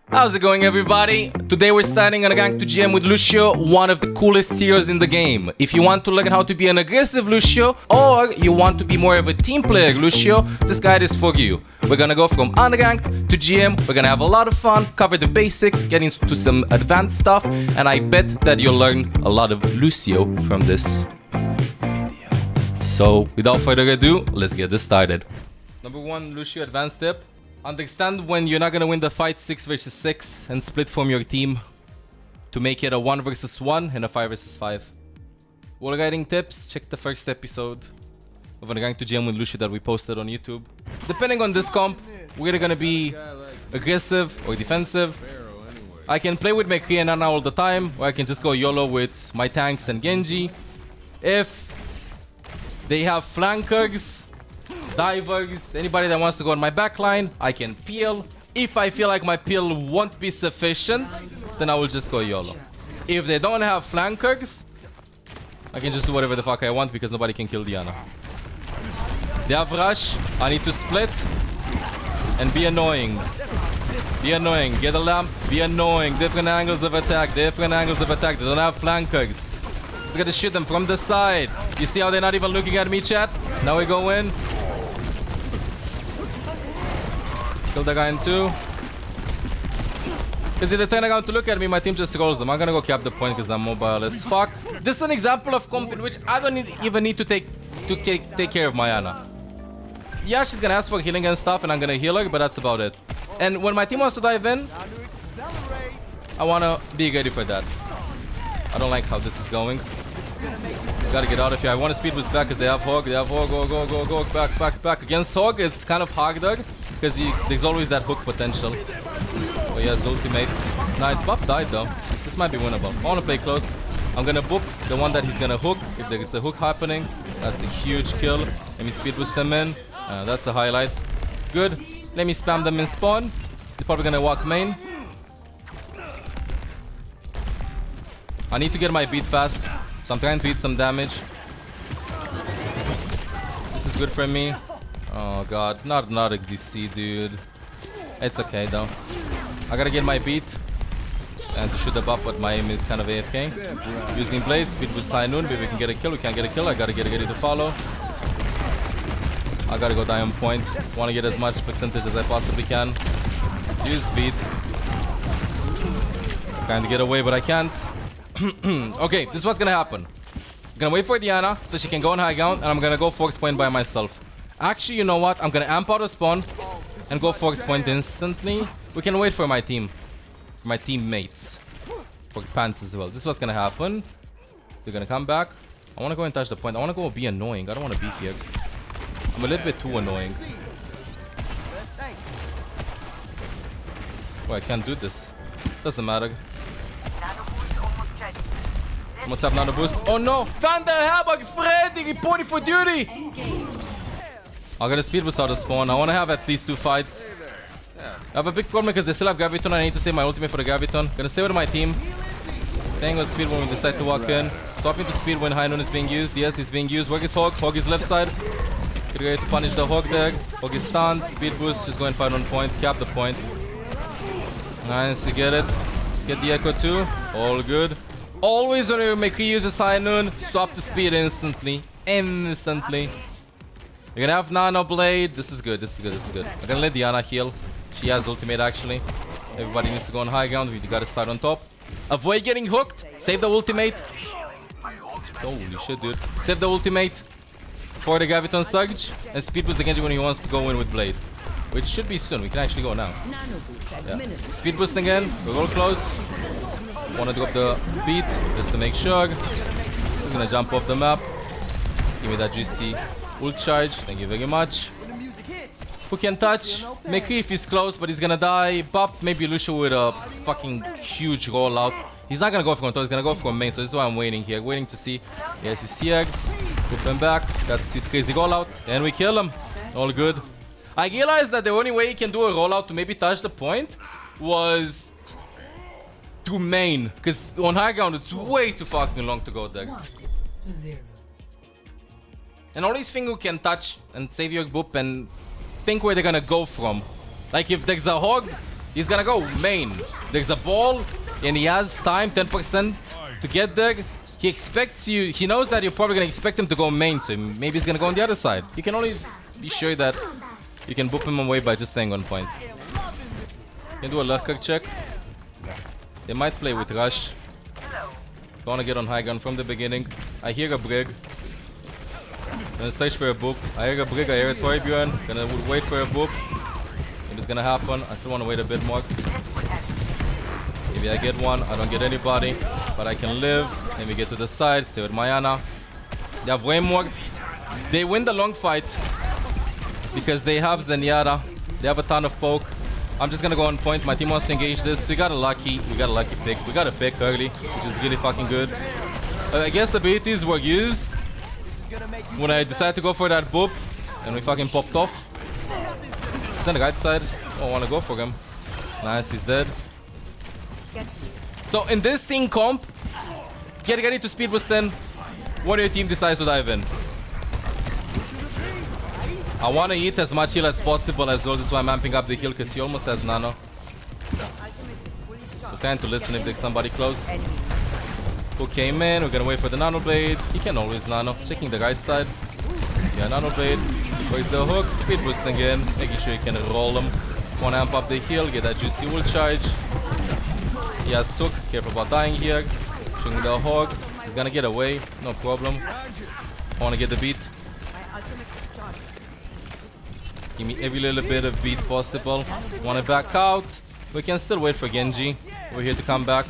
How's it going, everybody? Today we're starting Unranked to GM with Lucio, one of the coolest heroes in the game. If you want to learn how to be an aggressive Lucio, or you want to be more of a team player Lucio, this guide is for you. We're gonna go from Unranked to GM, we're gonna have a lot of fun, cover the basics, get into some advanced stuff, and I bet that you'll learn a lot of Lucio from this video. So, without further ado, let's get this started. Number 1 Lucio advanced tip. Understand when you're not gonna win the fight 6 versus 6 and split from your team to make it a 1 versus 1 and a 5 versus 5. Wall guiding tips, check the first episode of Unranked to GM with Lucio that we posted on YouTube. Depending on this comp, we're either gonna be aggressive or defensive. I can play with McCree and Nana all the time, or I can just go YOLO with my tanks and Genji. If they have flankers, divers, anybody that wants to go on my backline, I can peel. If I feel like my peel won't be sufficient, then I will just go YOLO. If they don't have flankers, I can just do whatever the fuck I want because nobody can kill Diana. They have rush, I need to split and be annoying. Be annoying, get a lamp, be annoying. Different angles of attack, different angles of attack. They don't have flankers. Just gotta shoot them from the side. You see how they're not even looking at me, chat? Now we go in. Kill the guy in 2. Because if they turn around to look at me, my team just rolls them. I'm gonna go cap the point because I'm mobile as fuck. This is an example of comp in which I don't even need to take care of my Ana. Yeah, she's gonna ask for healing and stuff and I'm gonna heal her, but that's about it. And when my team wants to dive in, I wanna be ready for that. I don't like how this is going. Gotta get out of here. I want to speed boost back because they have Hog. They have Hog. Go. Back. Against Hog, it's kind of harder because there's always that hook potential. Oh, he has ultimate. Nice. Buff died though. This might be winnable. I want to play close. I'm gonna boop the one that he's gonna hook. If there is a hook happening, that's a huge kill. Let me speed boost them in. That's a highlight. Good. Let me spam them in spawn. They're probably gonna walk main. I need to get my beat fast, so I'm trying to eat some damage. This is good for me. Oh god, not a DC, dude. It's okay though. I gotta get my beat and to shoot the buff, but my aim is kind of AFK. Using blades, speed boost high noon. Maybe we can get a kill. We can't get a kill. I gotta get ready to follow. I gotta go die on point. Want to get as much percentage as I possibly can. Use speed. Trying to get away, but I can't. Okay, this is what's gonna happen. I'm gonna wait for Diana so she can go on high ground, and I'm gonna go force point by myself. Actually, you know what? I'm gonna amp out of spawn and go force point instantly. We can wait for my team, for my teammates, for pants as well. This is what's gonna happen. They're gonna come back. I wanna go and touch the point. I wanna go be annoying. I don't wanna be here. I'm a little bit too annoying. Oh, I can't do this. Doesn't matter. Must have nano boost. Oh no! Van der Herberg, Freddy, reporting for duty! I'm gonna speed boost out of spawn. I wanna have at least 2 fights. I have a big problem because they still have Graviton. I need to save my ultimate for the Graviton. Gonna stay with my team. Staying with speed when we decide to walk in. Stopping to speed when high noon is being used. Yes, he's being used. Where is Hog? Hog is left side. Get ready to punish the Hog there. Hog is stunned. Speed boost. Just go and fight on point. Cap the point. Nice, we get it. Get the echo too. All good. Always when you make use of high noon, swap to speed instantly. Instantly. You're gonna have nano blade. This is good. I'm gonna let Diana heal. She has ultimate actually. Everybody needs to go on high ground. We gotta start on top. Avoid getting hooked. Save the ultimate. Holy shit, dude. Save the ultimate for the Graviton Surge. And speed boost the Genji when he wants to go in with blade. Which should be soon. We can actually go now. Yeah. Speed boost again. We're all close. Want to drop the beat just to make sure. I'm gonna jump off the map. Give me that juicy ult charge. Thank you very much. Who can touch? McCree if he's close, but he's gonna die. Bop maybe Lucio with a fucking huge rollout. He's not gonna go from top, he's gonna go from main, so this is why I'm waiting here. Waiting to see. Yes, he's here. Put him back. That's his crazy rollout. And we kill him. All good. I realized that the only way he can do a rollout to maybe touch the point was to main, because on high ground it's way too fucking long to go there. 1-0. And all these things who can touch and save your boop and think where they're gonna go from. Like if there's a Hog He's gonna go main. There's a ball, and he has time, 10% to get there. He expects you. He knows that you're probably gonna expect him to go main, so maybe he's gonna go on the other side. You can always be sure that you can boop him away by just staying on point. You can do a lurker check. They might play with rush. Don't wanna get on high ground from the beginning. I hear a brig. Gonna search for a boop. I hear a brig, I hear a Torbjorn. Gonna wait for a boop. If it's gonna happen, I still wanna wait a bit more. Maybe I get one, I don't get anybody. But I can live. Let me get to the side, stay with Mayana. They have way more. They win the long fight because they have ZENYATTA. They have a ton of poke. I'm just gonna go on point. My team wants to engage this. We got a lucky pick. We got a pick early, which is really fucking good. I guess abilities were used when I decided to go for that boop, and we fucking popped off. He's on the right side. Oh, I wanna go for him. Nice, he's dead. So in this team comp, get ready to speed boost Denn when your team decides to dive in. I want to eat as much heal as possible as well. That's why I'm amping up the heal because he almost has nano. I was trying to listen if there's somebody close. Who came in? We're gonna wait for the nano blade. He can always nano. Checking the right side. Yeah, nano blade. Where's the hook? Speed boosting in. Making sure you can roll him. Want to amp up the heal. Get that juicy ult charge. He has hook. Careful about dying here. Shooting the hog. He's gonna get away. No problem. I want to get the beat. Give me every little bit of beat possible. Want to back out. We can still wait for Genji. We're here to come back.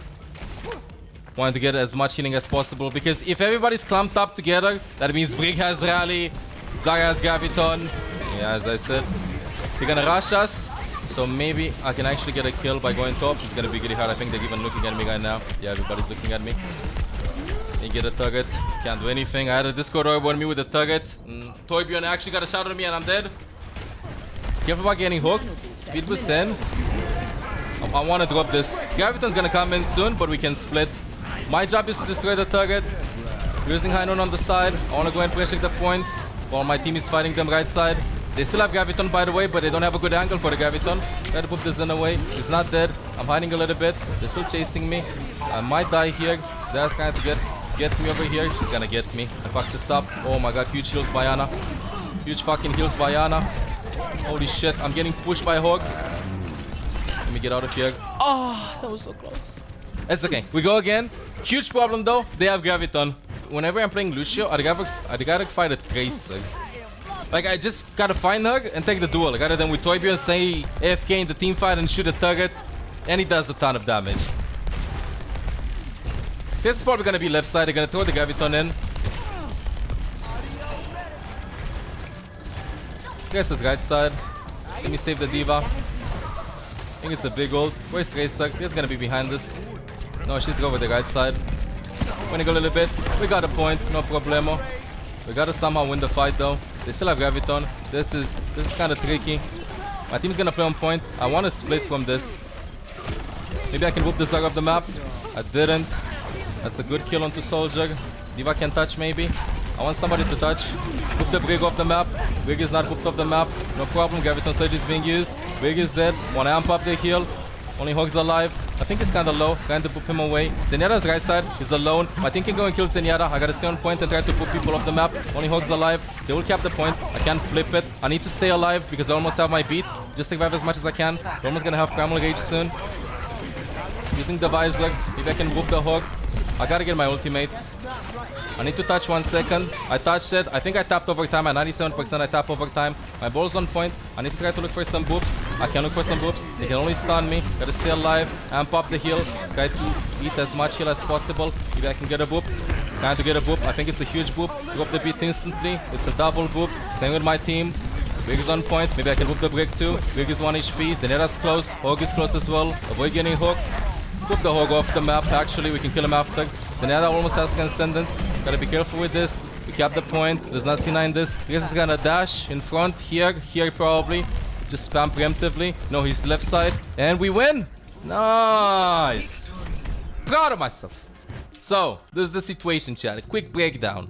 Wanted to get as much healing as possible because if everybody's clumped up together, that means Brig has rally, Zarya has graviton. Yeah, as I said, they're gonna rush us. So maybe I can actually get a kill by going top. It's gonna be really hard. I think they're even looking at me right now. Yeah, everybody's looking at me. They get a target. Can't do anything. I had a Discord orb on me with a target. Torbjorn actually got a shot on me and I'm dead. Careful about getting hooked. Speed boost Denn. I want to drop this. Graviton's gonna come in soon, but we can split. My job is to destroy the target. Using high noon on the side. I want to go and pressure the point while my team is fighting them right side. They still have graviton by the way, but they don't have a good angle for the graviton. Try to put this in away. He's not dead. I'm hiding a little bit. They're still chasing me. I might die here. Zarya's trying to get me over here. She's gonna get me. I fucked this up. Oh my god, huge heals by Ana. Huge fucking heals by Ana. Holy shit, I'm getting pushed by Hog. Let me get out of here. Oh, that was so close. It's okay. We go again. Huge problem though. They have graviton. Whenever I'm playing Lucio, I gotta fight a Tracer. Like, I just gotta find her and take the duel. Rather than with Torbjorn say AFK in the team fight and shoot a target. And he does a ton of damage. This is probably gonna be left side. They're gonna throw the graviton in. This is right side. Let me save the diva. I think it's a big ult. Where's Tracer? He's gonna be behind this. No, she's over the right side. Winning a little bit. We got a point, no problemo. We gotta somehow win the fight though. They still have graviton. This is kind of tricky. My team's gonna play on point. I want to split from this. Maybe I can whoop the Zarya off the map. I didn't. That's a good kill onto Soldier. Diva can touch maybe. I want somebody to touch. Whoop the Brig off the map. Brig is not whooped off the map. No problem. Graviton Surge is being used. Brig is dead. Wanna amp up the heal. Only Hog's alive. I think he's kinda low. Trying to boop him away. ZENYATTA's right side. He's alone. My team can go and kill ZENYATTA. I gotta stay on point and try to boop people off the map. Only Hog's alive. They will cap the point. I can't flip it. I need to stay alive because I almost have my beat. Just survive as much as I can. We're almost gonna have Primal Rage soon. Using the visor. Maybe I can boop the Hog. I gotta get my ultimate. I need to touch 1 second. I touched it. I think I tapped overtime. At 97% I tap overtime. My ball's on point. I need to try to look for some boops. I can look for some boops. They can only stun me. Gotta stay alive. Amp up the heal. Try to eat as much heal as possible. Maybe I can get a boop. Trying to get a boop. I think it's a huge boop. Drop the beat instantly. It's a double boop. Staying with my team. Brig is on point. Maybe I can boop the Brig too. Brig is 1 HP. ZENYATTA's close. Hog is close as well. Avoid getting hooked. Put the Hog off the map. Actually, we can kill him after. ZENYATTA almost has Transcendence. Gotta be careful with this. We cap the point. There's not C9 this. This is gonna dash in front. Here probably. Just spam preemptively. No, he's left side. And we win! Nice! Proud of myself. So, this is the situation, chat. A quick breakdown.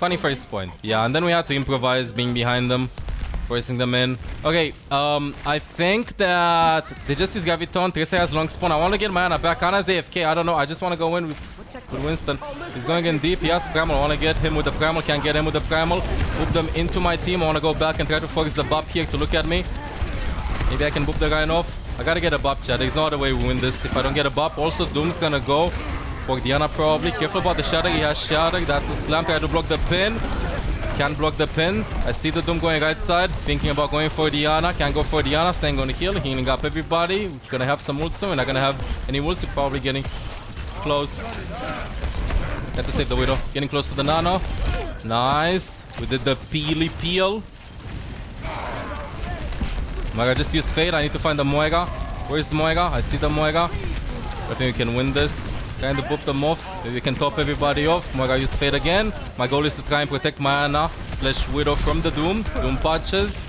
Funny first point. Yeah, and then we had to improvise being behind them, forcing them in. Okay, I think that they just use Graviton. Tracer has long spawn. I want to get my Ana back. Ana's AFK. I don't know. I just want to go in with Winston. He's going in deep. He has Primal. I want to get him with the Primal. Can't get him with the Primal. Boop them into my team. I want to go back and try to force the BAP here to look at me. Maybe I can boop the guy off. I gotta get a BAP, chat. There's no other way we win this if I don't get a BAP. Also, Doom's gonna go for Diana probably. Careful about the Shatter. He has Shatter. That's a slam. Try to block the pin. Can't block the pin. I see the Doom going right side. Thinking about going for Diana. Can't go for Diana. Staying on the heal. Healing up everybody. We're gonna have some ult soon. We're not gonna have any ults. We're probably getting close. Got to save the Widow. Getting close to the Nano. Nice. We did the peely peel. Moira just used Fade. I need to find the Moira. Where's Moira? I see the Moira. I think we can win this. Trying to boop them off. Maybe we can top everybody off. Moira used Fade again. My goal is to try and protect my Ana / Widow from the Doom. Doom patches.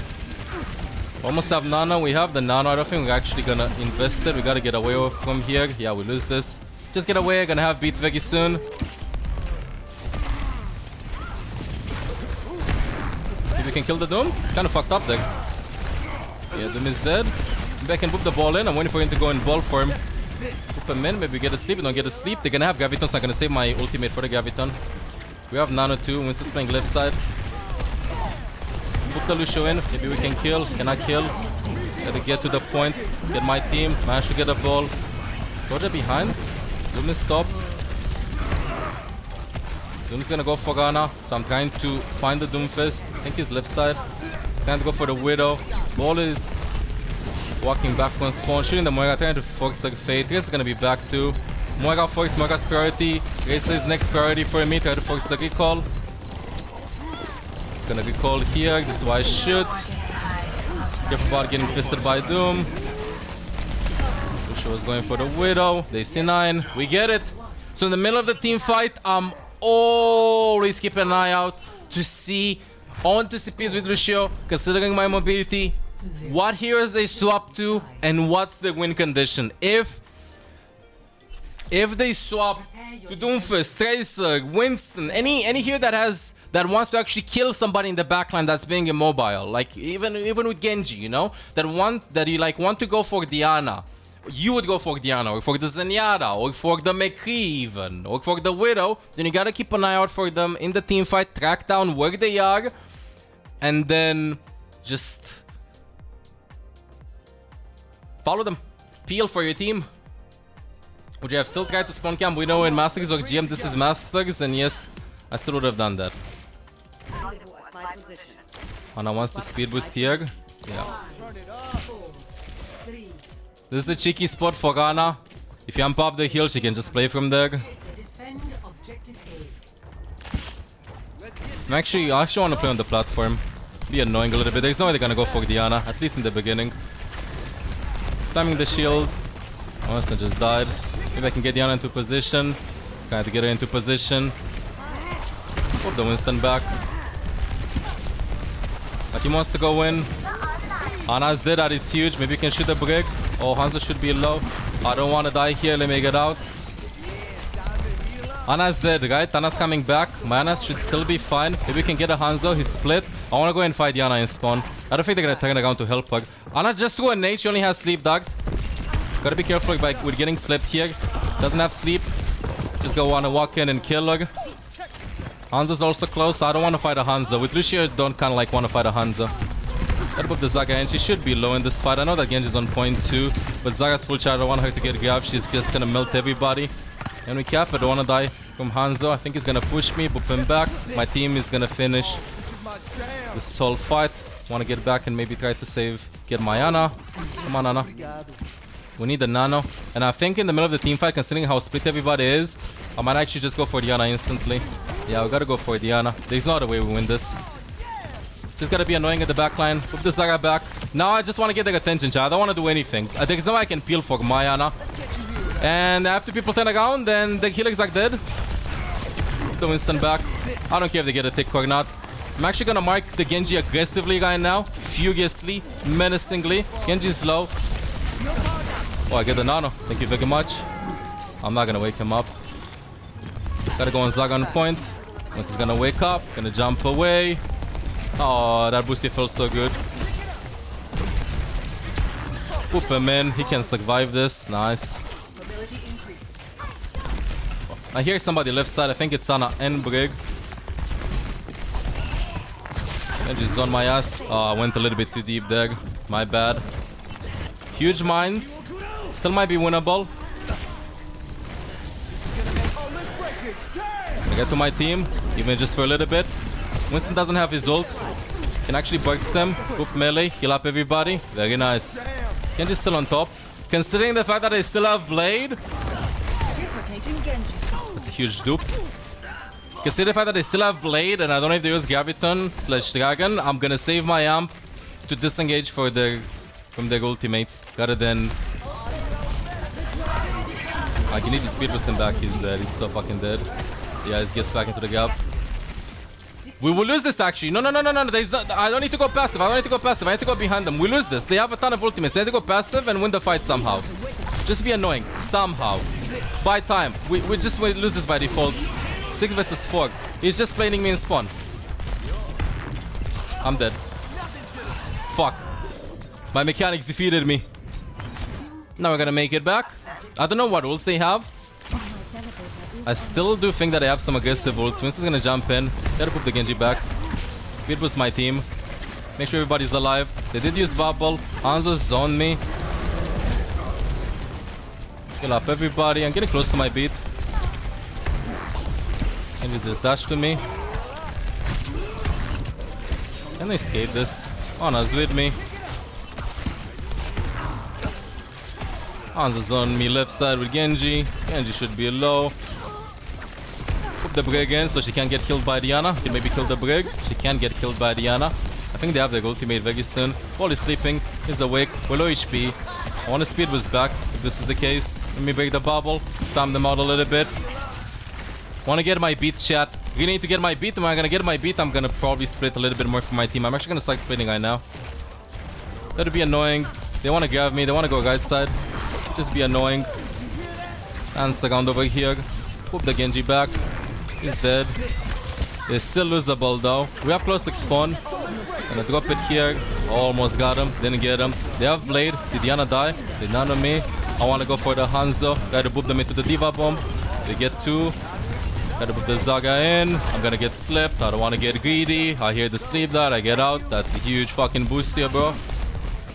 Almost have Nano. We have the Nano. I don't think we're actually gonna invest it. We gotta get away from here. Yeah, we lose this. Just get away. Gonna have beat very soon. Maybe we can kill the Doom. Kinda fucked up there. Yeah, Doom is dead. Maybe I can boop the ball in. I'm waiting for him to go in ball form. Boop him in. Maybe we get a sleep. We don't get a sleep. They're gonna have Graviton, so I'm gonna save my ultimate for the Graviton. We have Nano too. Winston's playing left side. Boop the Lucio in. Maybe we can kill. Cannot kill. Gotta get to the point. Get my team. Manage to get a ball. Roger behind. Doom is stopped. Doom's gonna go for Ghana. So I'm trying to find the Doomfist. I think he's left side. He's trying to go for the Widow. Ball is walking back from spawn. Shooting the Moira. Trying to force the Fade. This is gonna be back too. Moira force. Moira's priority. Racer is next priority for me. Try to force the recall. Gonna recall here. This is why I shoot. Careful about getting fisted by Doom. Lucio was going for the Widow. They see 9. We get it. So in the middle of the team fight, I'm always keeping an eye out to see on to CPs with Lucio, considering my mobility, what heroes they swap to, and what's the win condition. If they swap to Doomfist, Tracer, Winston, any hero that wants to actually kill somebody in the backline that's being immobile, like even with Genji, you know, that you like want to go for Diana. You would go for Diana, or for the ZENYATTA, or for the McCree even, or for the Widow. Then you gotta keep an eye out for them in the team fight, track down where they are, and then just follow them. Peel for your team. Would you have still tried to spawn camp Widow in Masters or GM? This is Masters, and yes, I still would have done that. Ana wants to speed boost here. Yeah. This is a cheeky spot for Ana. If you unpop the heal, she can just play from there. I actually want to play on the platform. Be annoying a little bit. There's no way they're gonna go for Diana, at least in the beginning. Timing the shield. Winston just died. Maybe I can get Diana into position. Trying to get her into position. Put the Winston back. My team wants to go in. Ana's dead. That is huge. Maybe you can shoot a brick. Oh, Hanzo should be low. I don't want to die here. Let me get out. Ana's dead, right? Ana's coming back. My Ana should still be fine. Maybe we can get a Hanzo. He's split. I want to go and fight Diana in spawn. I don't think they're going to turn around to help her. Ana just threw a nade. She only has sleep dart. Gotta be careful with getting slept here. Doesn't have sleep. Just go want to walk in and kill her. Hanzo's also close. I don't want to fight a Hanzo. With Lucio, I don't kind of like want to fight a Hanzo. Gotta put the Zaga in. She should be low in this fight. I know that Genji's on point 2, but Zaga's full charge. I don't want her to get grabbed. She's just gonna melt everybody. And we cap. I don't want to die from Hanzo. I think he's gonna push me, boop him back. My team is gonna finish this whole fight. Want to get back and maybe try to get my Ana. Come on, Ana. We need the Nano. And I think in the middle of the team fight, considering how split everybody is, I might actually just go for Diana instantly. Yeah, we gotta go for Diana. There's no other way we win this. Just gotta be annoying at the backline. Put the Zaga back. Now I just want to get their attention, chat. I don't want to do anything. There's no way I can peel for my Ana. And after people turn around, then the healer is like dead. Put the Winston back. I don't care if they get a tick or not. I'm actually gonna mark the Genji aggressively right now. Furiously. Menacingly. Genji's low. Oh, I get the Nano. Thank you very much. I'm not gonna wake him up. Gotta go on Zaga on point. Winston's gonna wake up, gonna jump away. Oh, that boosty felt so good. Poop him in, he can survive this. Nice. I hear somebody left side, I think it's Ana and Brig. Genji's on my ass. Oh, I went a little bit too deep there. My bad. Huge mines. Still might be winnable. I get to my team, even just for a little bit. Winston doesn't have his ult. Can actually burst them. Poop melee, heal up everybody. Very nice. Genji's still on top. Considering the fact that they still have Blade. That's a huge dupe. Considering the fact that they still have Blade and I don't know if they use Graviton/Dragon, I'm gonna save my amp to disengage from their ultimates rather than... you need to speed boost him back. He's dead. He's so fucking dead. Yeah, he gets back into the gap. We will lose this actually. No. There's not, I don't need to go passive. I need to go behind them. We lose this. They have a ton of ultimates. They need to go passive and win the fight somehow. Just be annoying. Somehow. Buy time. We just lose this by default. 6 versus 4. He's just planing me in spawn. I'm dead. Fuck. My mechanics defeated me. Now we're gonna make it back. I don't know what ults they have. I still do think that they have some aggressive ults. Winston's gonna jump in. Gotta put the Genji back. Speed boost my team. Make sure everybody's alive. They did use bubble. Hanzo zoned me. Kill up everybody. I'm getting close to my beat. Genji just dashed to me. Can I escape this? Ana's with me. Hanzo's on me left side with Genji. Genji should be low. Put the Brig in so she can't get killed by Diana. Can maybe kill the Brig. She can't get killed by Diana. I think they have their ultimate very soon. Paul is sleeping. He's awake. We're low HP. I want to speed boost back if this is the case. Let me break the bubble. Spam them out a little bit. Want to get my beat, chat. Really need to get my beat. When I'm gonna get my beat, I'm gonna probably split a little bit more for my team. I'm actually gonna start splitting right now. That'd be annoying. They want to grab me. They want to go right side. Just be annoying. Dance around over here. Put the Genji back. He's dead. They're still losable though. We have close to spawn. Gonna drop it here. Almost got him. Didn't get him. They have Blade. Did Diana die? They nano me. I want to go for the Hanzo. Gotta boop them into the Diva bomb. They get 2. Gotta put the Zaga in. I'm gonna get slipped. I don't want to get greedy. I hear the sleep dart. I get out. That's a huge fucking boost here, bro.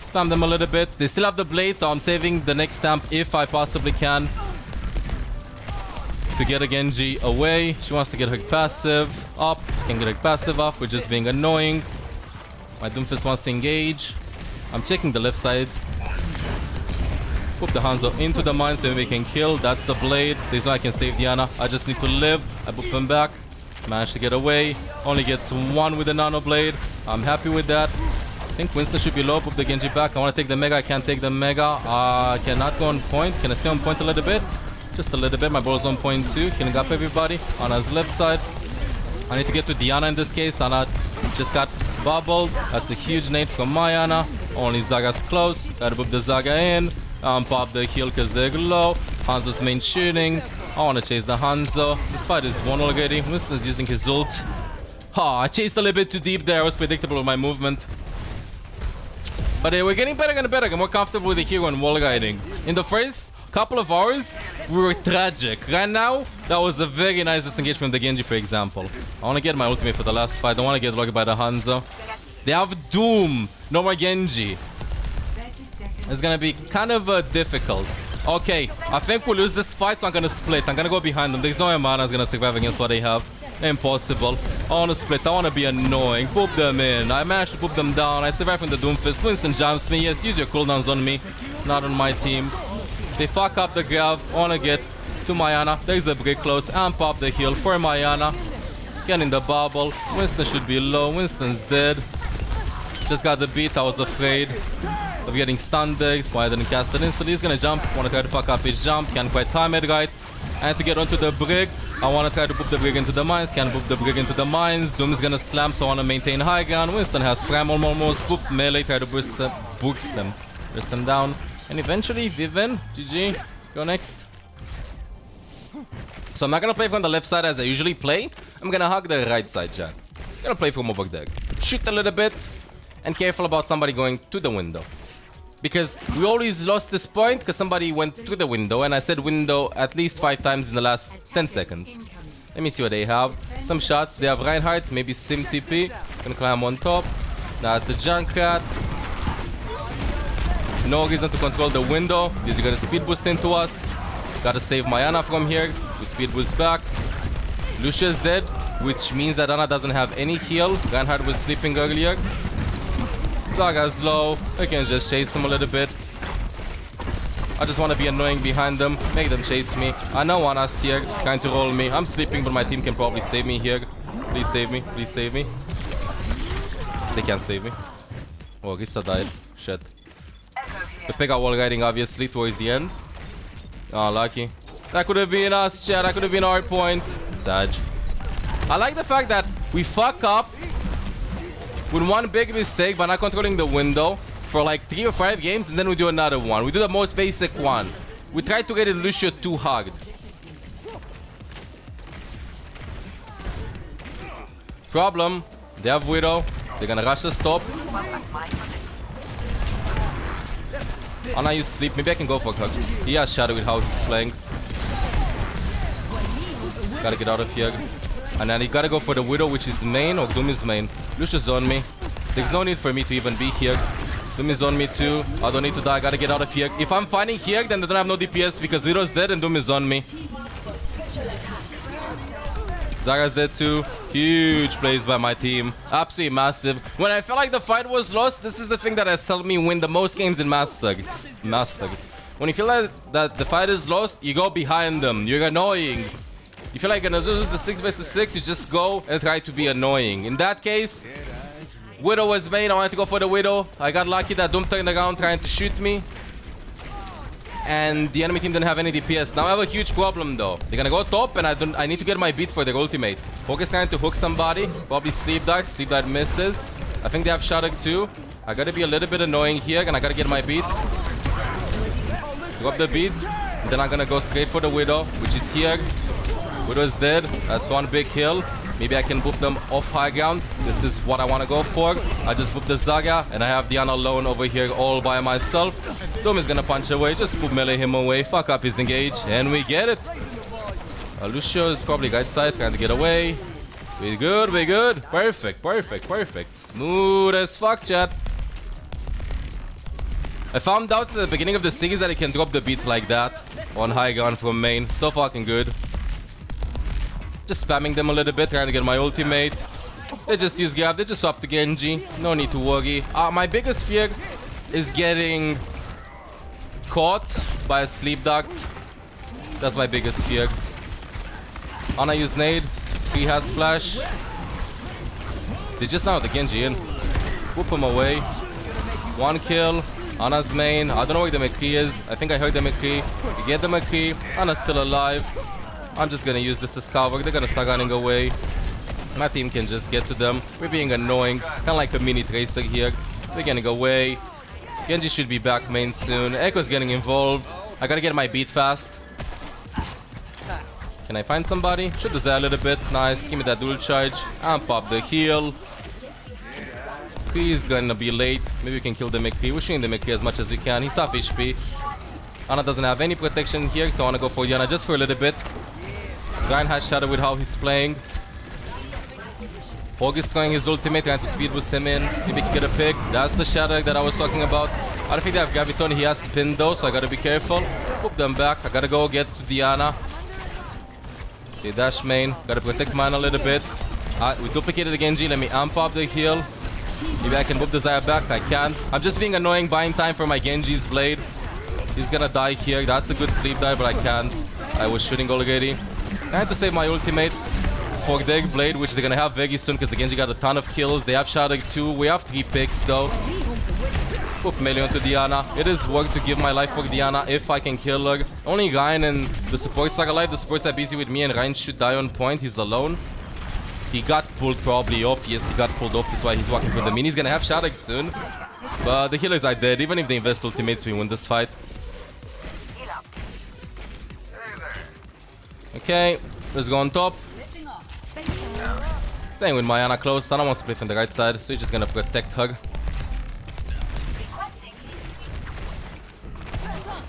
Spam them a little bit. They still have the Blade, so I'm saving the next stamp if I possibly can. To get a Genji away. She wants to get her passive up. Can get her passive off. We're just being annoying. My Doomfist wants to engage. I'm checking the left side. Put the Hanzo into the mine so we can kill. That's the Blade. There's no I can save Diana. I just need to live. I boop him back. Managed to get away. Only gets 1 with the Nano Blade. I'm happy with that. I think Winston should be low. Put the Genji back. I want to take the Mega. I can't take the Mega. I cannot go on point. Can I stay on point a little bit? Just a little bit. My ball's on point too. Killing up everybody. Ana's left side. I need to get to Diana in this case. Ana just got bubbled. That's a huge nade from my Ana. Only Zaga's close. Gotta boop the Zaga in. Pop the heal because they're low. Hanzo's main shooting. I want to chase the Hanzo. This fight is won already. Winston's using his ult. I chased a little bit too deep there. I was predictable with my movement. But we're getting better and better. I'm more comfortable with the hero and wall riding. In the first couple of hours, we were tragic. Right now, that was a very nice disengage from the Genji, for example. I want to get my ultimate for the last fight. I don't want to get locked by the Hanzo. They have Doom. No more Genji. It's gonna be kind of difficult. Okay, I think we'll lose this fight, so I'm gonna split. I'm gonna go behind them. There's no way Mana's gonna survive against what they have. Impossible. I wanna split. I wanna be annoying. Poop them in. I managed to poop them down. I survived from the Doomfist. Winston jumps me. Yes, use your cooldowns on me. Not on my team. They fuck up the grab. I wanna get to Mayana. There's a break close. And pop the heal for Mayana. Get in the bubble. Winston should be low. Winston's dead. Just got the beat. I was afraid of getting stunned there. Why I didn't cast it instantly. He's gonna jump. Wanna try to fuck up his jump. Can't quite time it right. And to get onto the brig, I wanna try to boop the brig into the mines. Can't boop the brig into the mines. Doom is gonna slam, so I wanna maintain high ground. Winston has primal almost. Boop melee. Try to burst them down. And eventually, Vivian, GG. Go next. So I'm not gonna play from the left side as I usually play. I'm gonna hug the right side, chat. I'm gonna play from over there. Shoot a little bit. And careful about somebody going to the window. Because we always lost this point because somebody went through the window. And I said window at least 5 times in the last 10 seconds. Let me see what they have. Some shots. They have Reinhardt. Maybe Sim TP. Gonna climb on top. That's a Junkrat. No reason to control the window. They're gonna speed boost into us. Gotta save my Ana from here. We speed boost back. Lucio is dead, which means that Ana doesn't have any heal. Reinhardt was sleeping earlier. Zaga's low. I can just chase him a little bit. I just want to be annoying behind them. Make them chase me. I know Ana's here, trying to roll me. I'm sleeping, but my team can probably save me here. Please save me. Please save me. They can't save me. Oh, Rissa died. Shit. The pickup wall riding, obviously, towards the end. Oh, lucky. That could have been us, chat. That could have been our point. Sag. I like the fact that we fuck up with one big mistake by not controlling the window for like 3 or 5 games, and then we do another one. We do the most basic one. We try to get Lucio too hugged. Problem, they have Widow. They're gonna rush the stop. Ana, you sleep. Maybe I can go for a hug. He has Shadow with how he's playing. Gotta get out of here. And then you gotta go for the Widow, which is main, or Doom is main. Lucio's on me. There's no need for me to even be here. Doom is on me too. I don't need to die. I gotta get out of here. If I'm fighting here, then they don't have no DPS because Widow's dead and Doom is on me. Zaga's dead too. Huge plays by my team. Absolutely massive. When I felt like the fight was lost, this is the thing that has helped me win the most games in Masters. When you feel like that the fight is lost, you go behind them. You're annoying. You feel like you're gonna lose the 6 vs 6, you just go and try to be annoying. In that case, Widow was main. I wanted to go for the Widow. I got lucky that Doom turned around trying to shoot me. And the enemy team didn't have any DPS. Now I have a huge problem though. They're gonna go top and I need to get my beat for their ultimate. Focus trying to hook somebody. Probably Sleep Dart. Sleep Dart misses. I think they have Shadow too. I gotta be a little bit annoying here and I gotta get my beat. Drop the beat. And then I'm gonna go straight for the Widow, which is here. Widow is dead. That's one big kill. Maybe I can boop them off high ground. This is what I want to go for. I just boop the Zaga, and I have Diana alone over here all by myself. Doom is gonna punch away. Just boop melee him away. Fuck up his engage, and we get it. Lucio is probably right side, trying to get away. We good, we good. Perfect, perfect, perfect. Smooth as fuck, chat. I found out at the beginning of the series that I can drop the beat like that on high ground from main. So fucking good. Just spamming them a little bit, trying to get my ultimate. They just use grab, they just swap to Genji. No need to worry. My biggest fear is getting caught by a sleep duct. That's my biggest fear. Ana use nade. He has flash. They just now the Genji in. Whoop him away. One kill. Ana's main. I don't know where the McCree is. I think I heard the McCree. We get the McCree. Ana's still alive. I'm just gonna use this as cover. They're gonna start running away. My team can just get to them. We're being annoying. Kinda like a mini tracer here. They're getting away. Genji should be back main soon. Echo's getting involved. I gotta get my beat fast. Can I find somebody? Shoot the Zay a little bit. Nice. Give me that dual charge. And pop the heal. He's gonna be late. Maybe we can kill the McCree. We're shooting the McCree as much as we can. He's half HP. Ana doesn't have any protection here, so I wanna go for Diana just for a little bit. Ryan has Shadow with how he's playing. Hog is throwing his ultimate, trying to speed boost him in. Maybe he can get a pick. That's the Shadow that I was talking about. I don't think they have Graviton. He has spin though, so I gotta be careful. Hook them back. I gotta go get to Diana. They dash main. Gotta protect mine a little bit. We duplicated the Genji. Let me amp up the heal. Maybe I can move the Zaya back. I can't. I'm just being annoying, buying time for my Genji's blade. He's gonna die here. That's a good sleep die, but I can't. I was shooting already. I had to save my ultimate for their blade, which they're gonna have very soon because the Genji got a ton of kills. They have Shadow too. We have 3 picks though. Put melee onto Diana. It is worth to give my life for Diana if I can kill her. Only Ryan and the supports are alive. The supports are busy with me and Ryan should die on point. He's alone. He got pulled probably off. Yes, he got pulled off. That's why he's walking from the mini. He's gonna have Shadow soon. But the healers are dead. Even if they invest ultimates, we win this fight. Okay, let's go on top. Staying with my Ana close. Ana wants to play from the right side, so he's just gonna protect hug.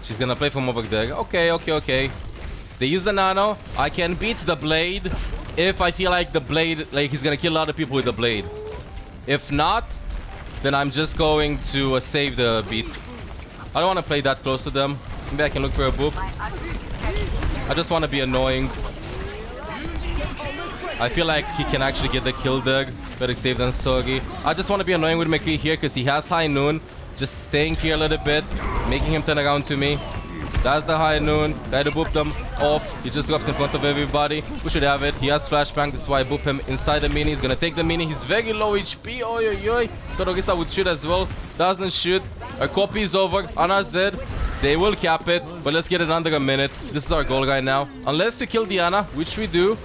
She's gonna play from over there. Okay. They use the nano. I can beat the blade if I feel like the blade, like he's gonna kill a lot of people with the blade. If not, then I'm just going to save the beat. I don't want to play that close to them. Maybe I can look for a boop. I just want to be annoying. I feel like he can actually get the kill there. Better save than Sogi. I just want to be annoying with McCree here because he has high noon. Just staying here a little bit, making him turn around to me. That's the high noon. Try to boop them off. He just drops in front of everybody. We should have it. He has flashbang. That's why I boop him inside the mini. He's gonna take the mini. He's very low HP. Oi. Torogisa would shoot as well. Doesn't shoot. Our copy is over. Ana's dead. They will cap it, but let's get it under a minute. This is our goal right now. Unless we kill the Ana, which we do.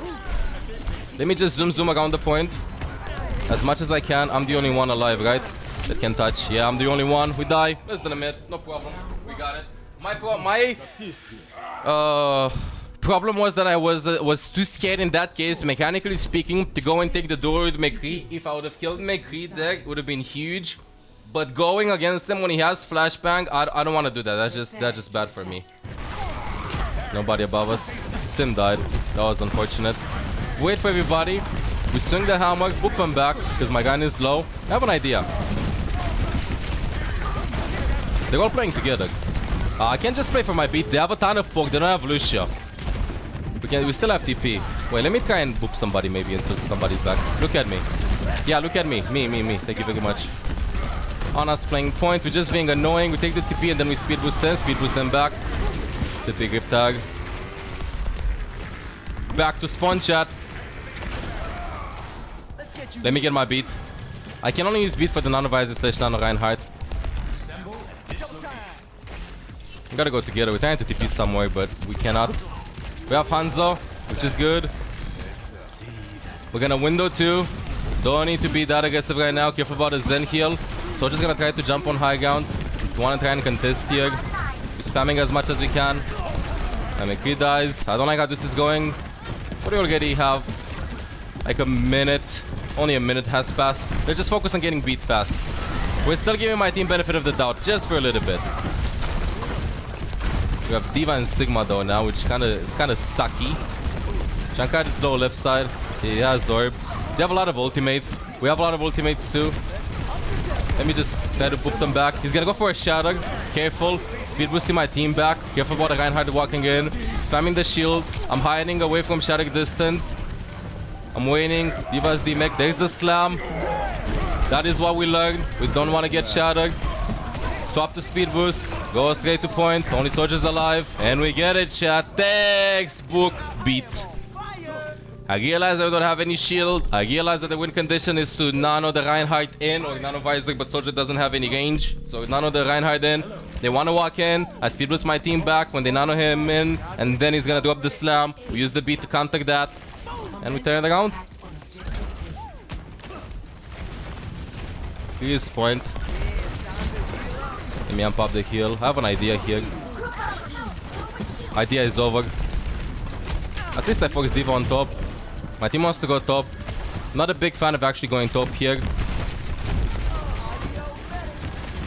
Let me just zoom around the point. As much as I can. I'm the only one alive, right? That can touch. Yeah, I'm the only one. We die. Less than a minute. No problem. We got it. My problem was that I was too scared in that case, mechanically speaking, to go and take the door with McCree. If I would have killed McCree there, it would have been huge. But going against him when he has flashbang, I don't want to do that. That's just bad for me. Nobody above us. Sim died. That was unfortunate. Wait for everybody. We swing the hammer, boop him back because my gun is low. I have an idea. They're all playing together. I can't just play for my beat. They have a ton of poke. They don't have Lucio. We still have TP. Wait, let me try and boop somebody maybe until somebody's back. Look at me. Yeah, look at me. Me. Thank you very much. Ana's playing point. We're just being annoying. We take the TP and then we speed boost them back. TP grip tag. Back to spawn chat. Let me get my beat. I can only use beat for the nano visor / nano Reinhardt. We gotta go together. We're trying to TP somewhere, but we cannot. We have Hanzo, which is good. We're gonna window too. Don't need to be that aggressive right now. Careful about the Zen heal. So just gonna try to jump on high ground. We wanna try and contest here. We're spamming as much as we can. And McCree dies. I don't like how this is going. What do you already have? Like a minute. Only a minute has passed. They're just focused on getting beat fast. We're still giving my team benefit of the doubt, just for a little bit. We have D.Va and Sigma though now, which is kind of sucky. Junkrat is low left side. He has Orb. They have a lot of ultimates. We have a lot of ultimates too. Let me just try to boop them back. He's gonna go for a shatter. Careful. Speed boosting my team back. Careful about the Reinhardt walking in. Spamming the shield. I'm hiding away from shatter distance. I'm waiting. D.Va's D-Mech. There's the slam. That is what we learned. We don't want to get shattered. Swap to speed boost. Go straight to point. Only soldiers alive. And we get it, chat. Textbook beat. I realize I don't have any shield. I realize that the win condition is to nano the Reinhardt in or nano visor, but soldier doesn't have any range. So nano the Reinhardt in. They want to walk in. I speed boost my team back when they nano him in. And then he's going to drop the slam. We use the beat to counter that. And we turn it around. Here's point. Let me unpop the heal. I have an idea here. Idea is over. At least I focus D.Va on top. My team wants to go top. Not a big fan of actually going top here.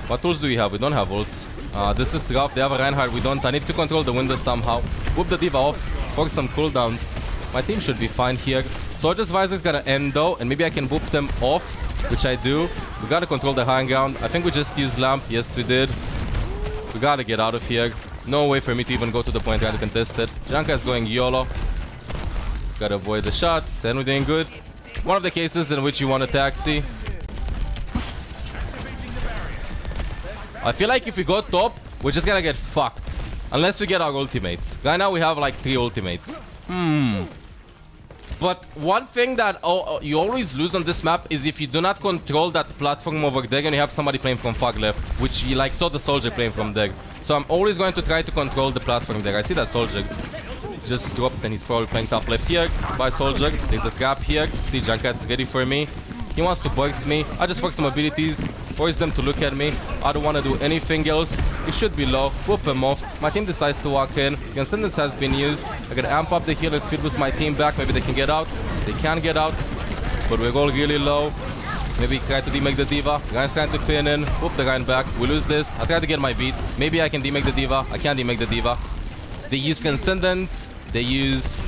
What tools do we have? We don't have ults. This is rough. They have a Reinhardt. We don't. I need to control the window somehow. Whoop the D.Va off. Focus some cooldowns. My team should be fine here. Soldier's visor is gonna end though, and maybe I can boop them off, which I do. We gotta control the high ground. I think we just used lamp. Yes, we did. We gotta get out of here. No way for me to even go to the point trying to contest it. Janka is going YOLO. Gotta avoid the shots, and we're doing good. One of the cases in which you want a taxi. I feel like if we go top, we're just gonna get fucked. Unless we get our ultimates. Right now we have like 3 ultimates. But one thing that you always lose on this map is if you do not control that platform over there and you have somebody playing from far left, which you like saw the soldier playing from there. So I'm always going to try to control the platform there. I see that soldier just dropped and he's probably playing top left here. Bye soldier. There's a trap here. See Junkrat's ready for me. He wants to box me. I just fuck some abilities. Force them to look at me. I don't want to do anything else. He should be low. Whoop him off. My team decides to walk in. Transcendence has been used. I gotta amp up the heal and speed boost my team back. Maybe they can get out. They can't get out. But we're all really low. Maybe try to demake the diva. Guy's trying to pin in. Whoop the guy back. We lose this. I try to get my beat. Maybe I can demake the diva. I can't demake the diva. They use Transcendence. They use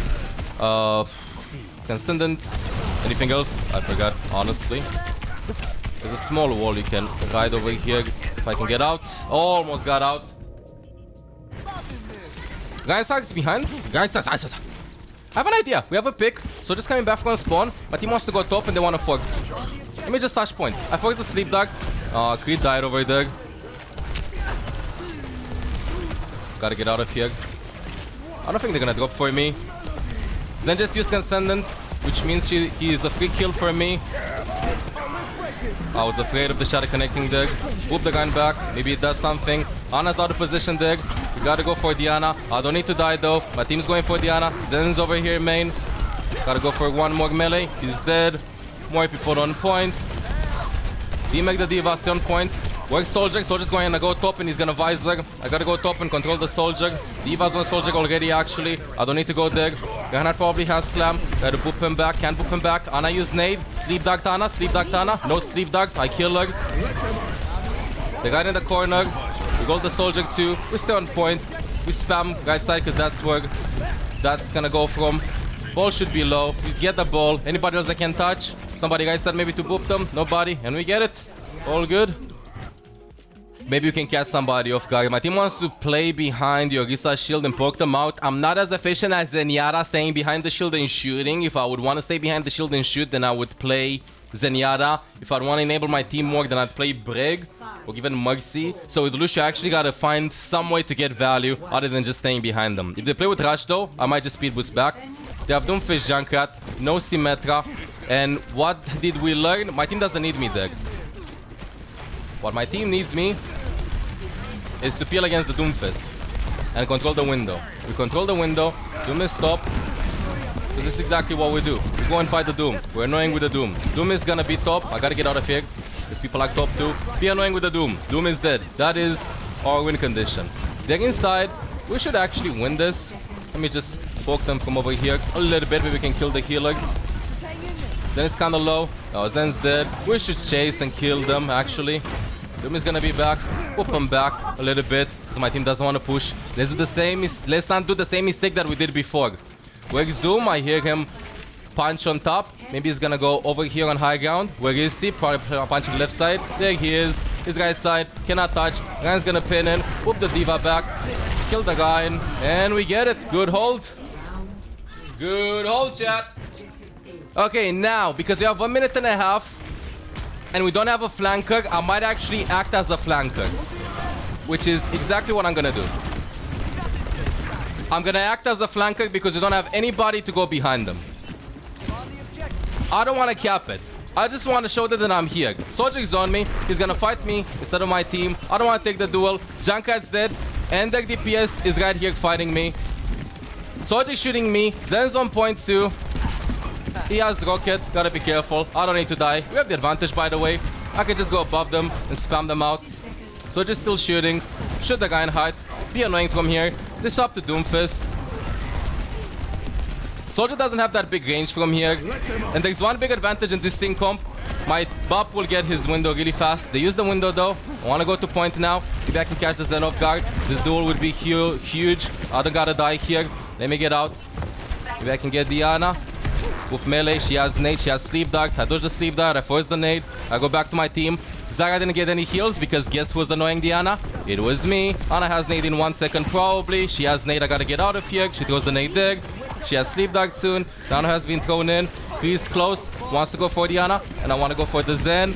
Transcendence. Anything else? I forgot, honestly. There's a small wall you can ride over here. If I can get out. Almost got out. Guy sucks behind. Guy sucks. I have an idea. We have a pick. So just coming back from spawn. My team wants to go top and they want to fox. Let me just touch point. I forced the sleep dog. Creed died over there. Gotta get out of here. I don't think they're gonna drop for me. Zen just used Transcendence, which means he is a free kill for me. I was afraid of the shadow connecting there. Whoop the gun back. Maybe it does something. Ana's out of position there. We gotta go for Diana. I don't need to die though. My team's going for Diana. Zen's over here main. Gotta go for one more melee. He's dead. More people on point. Demake the diva, stay on point. Work soldier. Soldier's going to go top and he's gonna visor. I gotta go top and control the soldier. Diva's on soldier already actually. I don't need to go there. Granat probably has slam. Gotta boop him back. Can't boop him back. Ana used nade. Sleep dog Tana. Sleep dog Tana. No sleep dog. I kill her. The guy in the corner. We got the soldier too. We stay on point. We spam right side because that's where that's gonna go from. Ball should be low. We get the ball. Anybody else that can touch? Somebody right side maybe to boop them. Nobody. And we get it. All good. Maybe you can catch somebody off guard. My team wants to play behind Yorisa's shield and poke them out. I'm not as efficient as ZENYATTA staying behind the shield and shooting. If I would want to stay behind the shield and shoot, then I would play ZENYATTA. If I'd want to enable my team more, then I'd play Brig or even Mercy. So with Lucio, I actually gotta find some way to get value other than just staying behind them. If they play with Rush though, I might just speed boost back. They have Doomfish Junkrat, no Symmetra. And what did we learn? My team doesn't need me there. What my team needs me is to peel against the Doomfist and control the window. We control the window, Doom is stop. So this is exactly what we do. We go and fight the Doom. We're annoying with the Doom. Doom is gonna be top. I gotta get out of here. There's people like top too. Be annoying with the Doom. Doom is dead. That is our win condition. They're inside. We should actually win this. Let me just poke them from over here a little bit. Maybe we can kill the healers. Zen is kinda low. Oh, Zen's dead. We should chase and kill them actually. Doom is gonna be back. Whoop him back a little bit. So my team doesn't want to push. Let's do the same. Let's not do the same mistake that we did before. Where's Doom? I hear him punch on top. Maybe he's gonna go over here on high ground. Where is he? Probably punching left side. There he is. This guy's side. Cannot touch. Guy's gonna pin in. Whoop the diva back. Kill the guy. And we get it. Good hold. Good hold, chat. Okay, now, because we have 1 minute and a half. And we don't have a flanker, I might actually act as a flanker. Which is exactly what I'm gonna do. I'm gonna act as a flanker because we don't have anybody to go behind them. I don't want to cap it. I just want to show that I'm here. Soldier is on me. He's gonna fight me instead of my team. I don't want to take the duel. Junkrat's dead. And the DPS is right here fighting me. Soldier shooting me. Zen's on point too. He has rocket, gotta be careful. I don't need to die. We have the advantage by the way. I can just go above them and spam them out. So just still shooting. Shoot the guy in height. Be annoying from here. Disrupt the Doomfist. Soldier doesn't have that big range from here. And there's one big advantage in this thing comp. My BAP will get his window really fast. They use the window though. I wanna go to point now. Maybe I can catch the Zen off guard. This duel would be huge. I don't gotta die here. Let me get out. Maybe I can get Diana. With melee, she has nade, she has sleep dart. I dodge the sleep dart, I force the nade. I go back to my team. Zara didn't get any heals because guess who was annoying Diana? It was me. Ana has nade in 1 second probably. She has nade, I gotta get out of here. She throws the nade there. She has sleep dart soon. Nano has been thrown in. He's close. Wants to go for Diana. And I want to go for the Zen.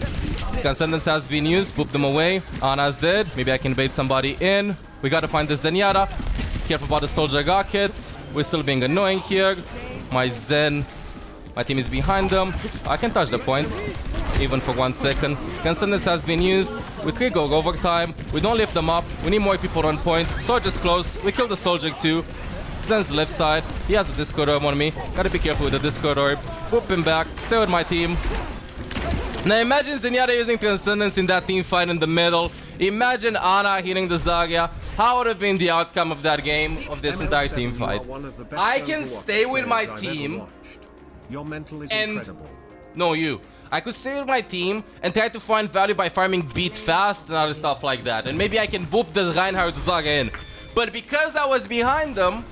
Transcendence has been used. Boop them away. Ana's dead. Maybe I can bait somebody in. We gotta find the ZENYATTA. Careful about the soldier rocket. We're still being annoying here. My Zen. My team is behind them. I can touch the point, even for 1 second. Transcendence has been used. We 3 go overtime. We don't lift them up. We need more people on point. Soldier's close. We kill the soldier too. Zen's left side. He has a Discord orb on me. Gotta be careful with the Discord orb. Whoop him back. Stay with my team. Now imagine ZENYATTA using Transcendence in that team fight in the middle. Imagine Ana hitting the Zarya. How would have been the outcome of that game, of this entire team fight? I can stay with my team and... No, you. I could stay with my team and try to find value by farming beat fast and other stuff like that. And maybe I can boop the Reinhardt Zarya in. But because I was behind them,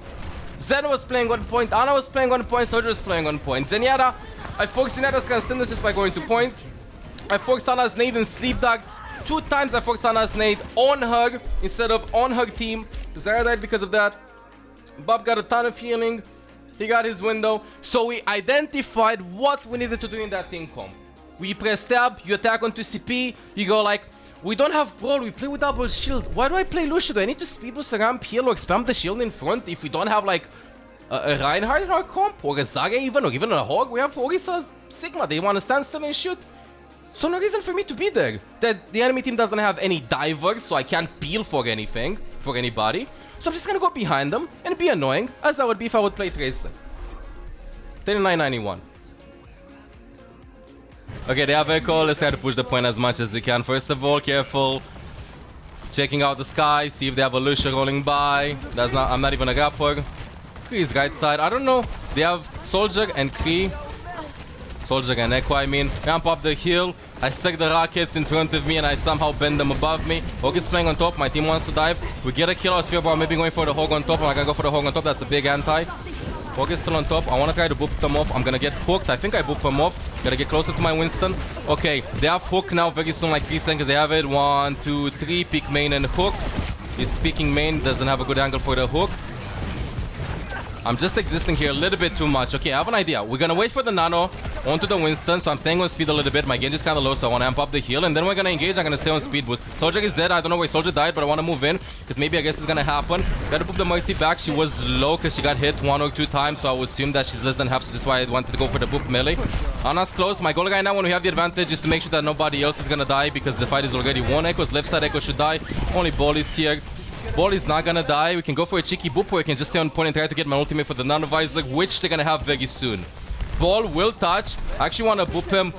Zen was playing 1 point, Ana was playing 1 point, Soldier was playing 1 point. ZENYATTA, I forced ZENYATTA's Transcendence just by going to point. I forced Ana's nade and sleep dog. 2 times I forced Ana's nade on hug instead of on hug team. Zarya died because of that. Bob got a ton of healing. He got his window. So we identified what we needed to do in that team comp. We press tab, you attack onto CP, you go like, we don't have brawl, we play with double shield. Why do I play Lucio? Do I need to speed boost the ramp heal or spam the shield in front if we don't have like a Reinhardt in our comp? Or a Zarya even, or even a Hog? We have Orisa's Sigma, they want to stand still and shoot. So no reason for me to be there. That the enemy team doesn't have any divers, so I can't peel for anything, for anybody. So I'm just gonna go behind them and be annoying, as I would be if I would play Tracer. 39.91. Okay, they have Echo. Let's try to push the point as much as we can. First of all, careful. Checking out the sky, see if they have a Lucio rolling by. That's not. I'm not even a grapper. Kree is right side. I don't know. They have Soldier and Kree. Soldier and Echo, I mean. Ramp up the hill. I stack the rockets in front of me and I somehow bend them above me. Hog is playing on top. My team wants to dive. We get a kill. I was fearful. Maybe going for the Hog on top. I'm not gonna go for the Hog on top. That's a big anti. Hog is still on top. I want to try to boop them off. I'm gonna get hooked. I think I boop them off. Gotta get closer to my Winston. Okay, they have hook now very soon, like 3 seconds. They have it. 1, 2, 3. Pick main and hook. He's picking main. Doesn't have a good angle for the hook. I'm just existing here a little bit too much. Okay, I have an idea. We're gonna wait for the nano onto the Winston, so I'm staying on speed a little bit. My Genji is kind of low, so I want to amp up the heal. And then we're gonna engage. I'm gonna stay on speed boost. Soldier is dead. I don't know where Soldier died, but I want to move in because maybe I guess it's gonna happen. Gotta put the Mercy back. She was low because she got hit 1 or 2 times, so I would assume that she's less than half. So that's why I wanted to go for the boop melee. Ana's close. My goal right now when we have the advantage is to make sure that nobody else is gonna die because the fight is already won. Echo's left side. Echo should die. Only Ball is here. Ball is not gonna die. We can go for a cheeky boop or we can just stay on point and try to get my ultimate for the nano visor, which they're gonna have very soon. Ball will touch. I actually want to boop him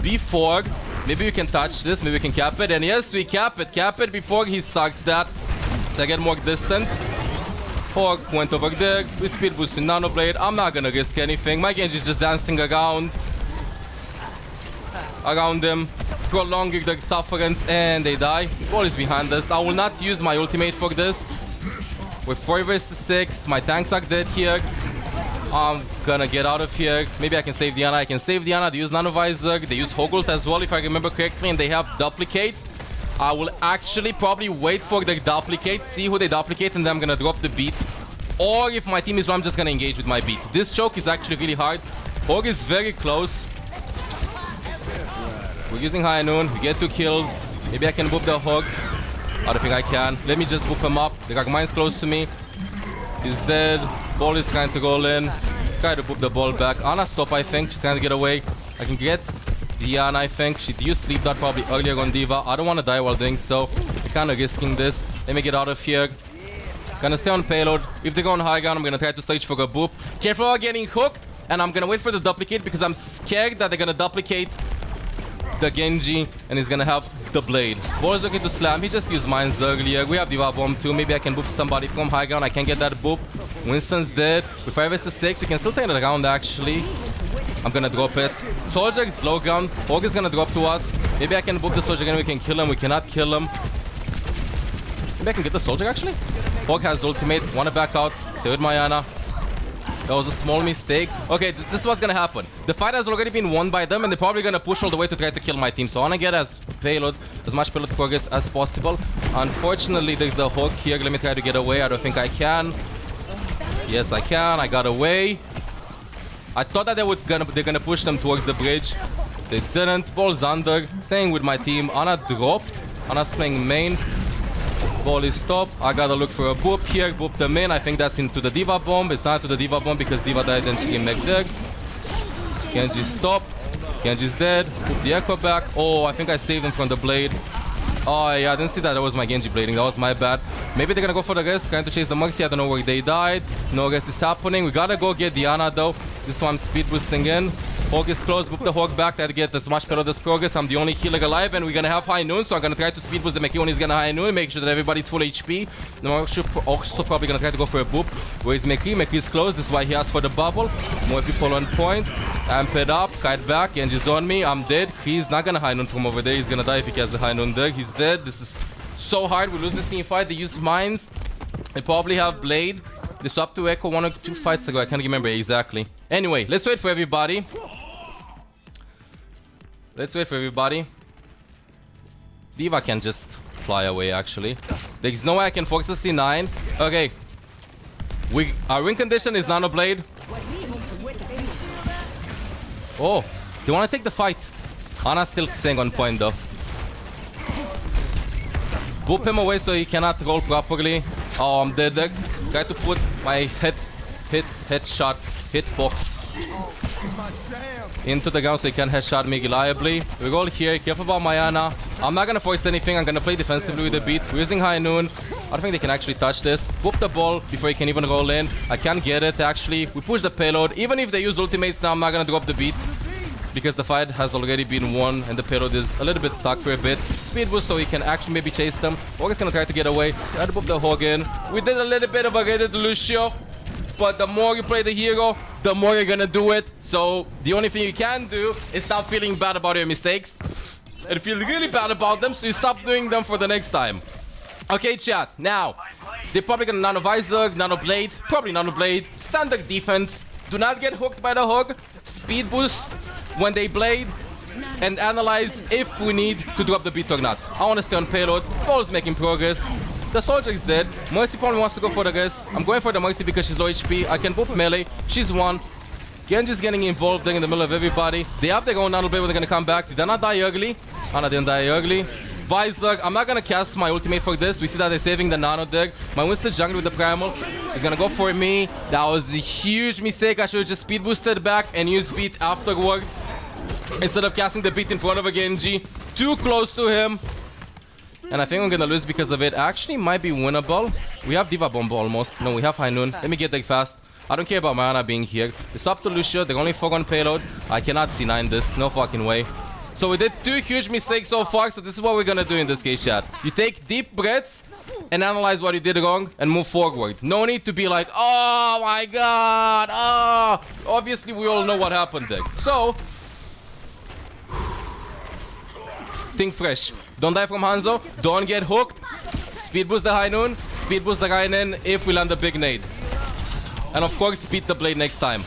before. Maybe we can touch this. Maybe we can cap it. And yes, we cap it. Cap it before he sucked that. To get more distance. Hog went over there. We speed boost to Nano Blade. I'm not gonna risk anything. My Genji is just dancing around him. Prolonging the sufferance and they die. Ball is behind us. I will not use my ultimate for this. We're 4 versus 6. My tanks are dead here. I'm gonna get out of here. Maybe I can save Diana. I can save Diana. They use Nano Visor. They use Hogult as well, if I remember correctly. And they have Duplicate. I will actually probably wait for the Duplicate. See who they duplicate. And then I'm gonna drop the beat. Or if my team is low, I'm just gonna engage with my beat. This choke is actually really hard. Hog is very close. We're using High Noon. We get 2 kills. Maybe I can boop the Hog. I don't think I can. Let me just boop him up. The Gagmine's close to me. He's dead. Ball is trying to go in. Try to boop the ball back. Ana stop, I think. She's trying to get away. I can get Diana, I think. She used sleep dart probably earlier on Diva. I don't want to die while doing so. We're kind of risking this. Let me get out of here. Gonna stay on payload. If they go on high ground, I'm gonna try to search for a boop. Careful about getting hooked. And I'm gonna wait for the duplicate because I'm scared that they're gonna duplicate the Genji and he's gonna have the blade. Ball is looking to slam. He just used mines earlier. We have Diva Bomb too. Maybe I can boop somebody from high ground. I can't get that boop. Winston's dead. With 5 vs 6, we can still take it around actually. I'm gonna drop it. Soldier is low ground. Hog is gonna drop to us. Maybe I can boop the Soldier again. We can kill him. We cannot kill him. Maybe I can get the Soldier actually. Hog has ultimate. Wanna back out. Stay with Mariana. That was a small mistake. Okay, this is what's gonna happen. The fight has already been won by them and they're probably gonna push all the way to try to kill my team. So I wanna get as much payload progress as possible. Unfortunately, there's a hook here. Let me try to get away. I don't think I can. Yes, I can. I got away. I thought that they're gonna push them towards the bridge. They didn't. Ball's under. Staying with my team. Ana dropped. Ana's playing main. Ball is stopped. I gotta look for a boop here. Boop them in. I think that's into the Diva Bomb. It's not to the Diva Bomb because Diva died and she came back there. Genji stopped. Genji's dead. Boop the Echo back. Oh, I think I saved him from the blade. Oh, yeah, I didn't see that. That was my Genji blading. That was my bad. Maybe they're gonna go for the rest. Trying to chase the Mercy. I don't know where they died. No rest is happening. We gotta go get Diana though. This one I'm speed boosting in. Hog is close. Boop the Hog back. Try to get as much payload as progress. I'm the only healer alive, and we're gonna have high noon, so I'm gonna try to speed boost the Meki when he's gonna high noon, make sure that everybody's full HP. I'm also probably gonna try to go for a boop. Where is Meki? Meki's close. This is why he asked for the bubble. More people on point. Amp it up. Kite back. Genji's on me. I'm dead. He's not gonna high noon from over there. He's gonna die if he has the high noon there. He's dead. This is so hard. We lose this team fight. They use mines. They probably have blade. They swapped to Echo 1 or 2 fights ago. I can't remember exactly. Anyway, let's wait for everybody. Let's wait for everybody. D.Va can just fly away, actually. There's no way I can force a C9. Okay. Our win condition is Nano Blade. Oh, they want to take the fight. Ana's still staying on point, though. Boop him away so he cannot roll properly. Oh, I'm dead. Try to put my headshot hitbox into the ground so he can headshot me reliably. We roll here. Careful about my Ana. I'm not gonna force anything. I'm gonna play defensively with the beat. We're using high noon. I don't think they can actually touch this. Boop the ball before he can even roll in. I can't get it, actually. We push the payload. Even if they use ultimates now, I'm not gonna drop the beat, because the fight has already been won and the payload is a little bit stuck for a bit. Speed boost so he can actually maybe chase them. Hog is gonna try to get away. Try to boop the Hog in. We did a little bit of a rated Lucio, but the more you play the hero, the more you're gonna do it. So the only thing you can do is stop feeling bad about your mistakes and feel really bad about them, so you stop doing them for the next time. Okay, chat. Now, they're probably gonna Nano Visor, Nano Blade, probably Nano Blade. Standard defense. Do not get hooked by the Hog. Speed boost when they blade, and analyze if we need to drop the beat or not. I want to stay on payload. Ball's making progress. The soldier is dead. Mercy probably wants to go for the res. I'm going for the Mercy because she's low HP. I can boop melee. She's one. Genji's getting involved there in the middle of everybody. They have their own Nano Blade when they're gonna come back. Did I not die early? Ana didn't die early. Visor. I'm not gonna cast my ultimate for this. We see that they're saving the Nano deck. My Winston jungle with the Primal is gonna go for me. That was a huge mistake. I should have just speed boosted back and used beat afterwards, instead of casting the beat in front of a Genji. Too close to him. And I think I'm gonna lose because of it. Actually, might be winnable. We have D.Va Bomb almost. No, we have High Noon. Let me get there fast. I don't care about my Ana being here. It's up to Lucio. They're only 4 on payload. I cannot C9 this. No fucking way. So we did 2 huge mistakes so far. So this is what we're gonna do in this case, chat. You take deep breaths and analyze what you did wrong and move forward. No need to be like, oh my god, oh. Obviously, we all know what happened there. So, think fresh. Don't die from Hanzo. Don't get hooked. Speed boost the High Noon. Speed boost the Reinen if we land a big nade. And of course, beat the blade next time.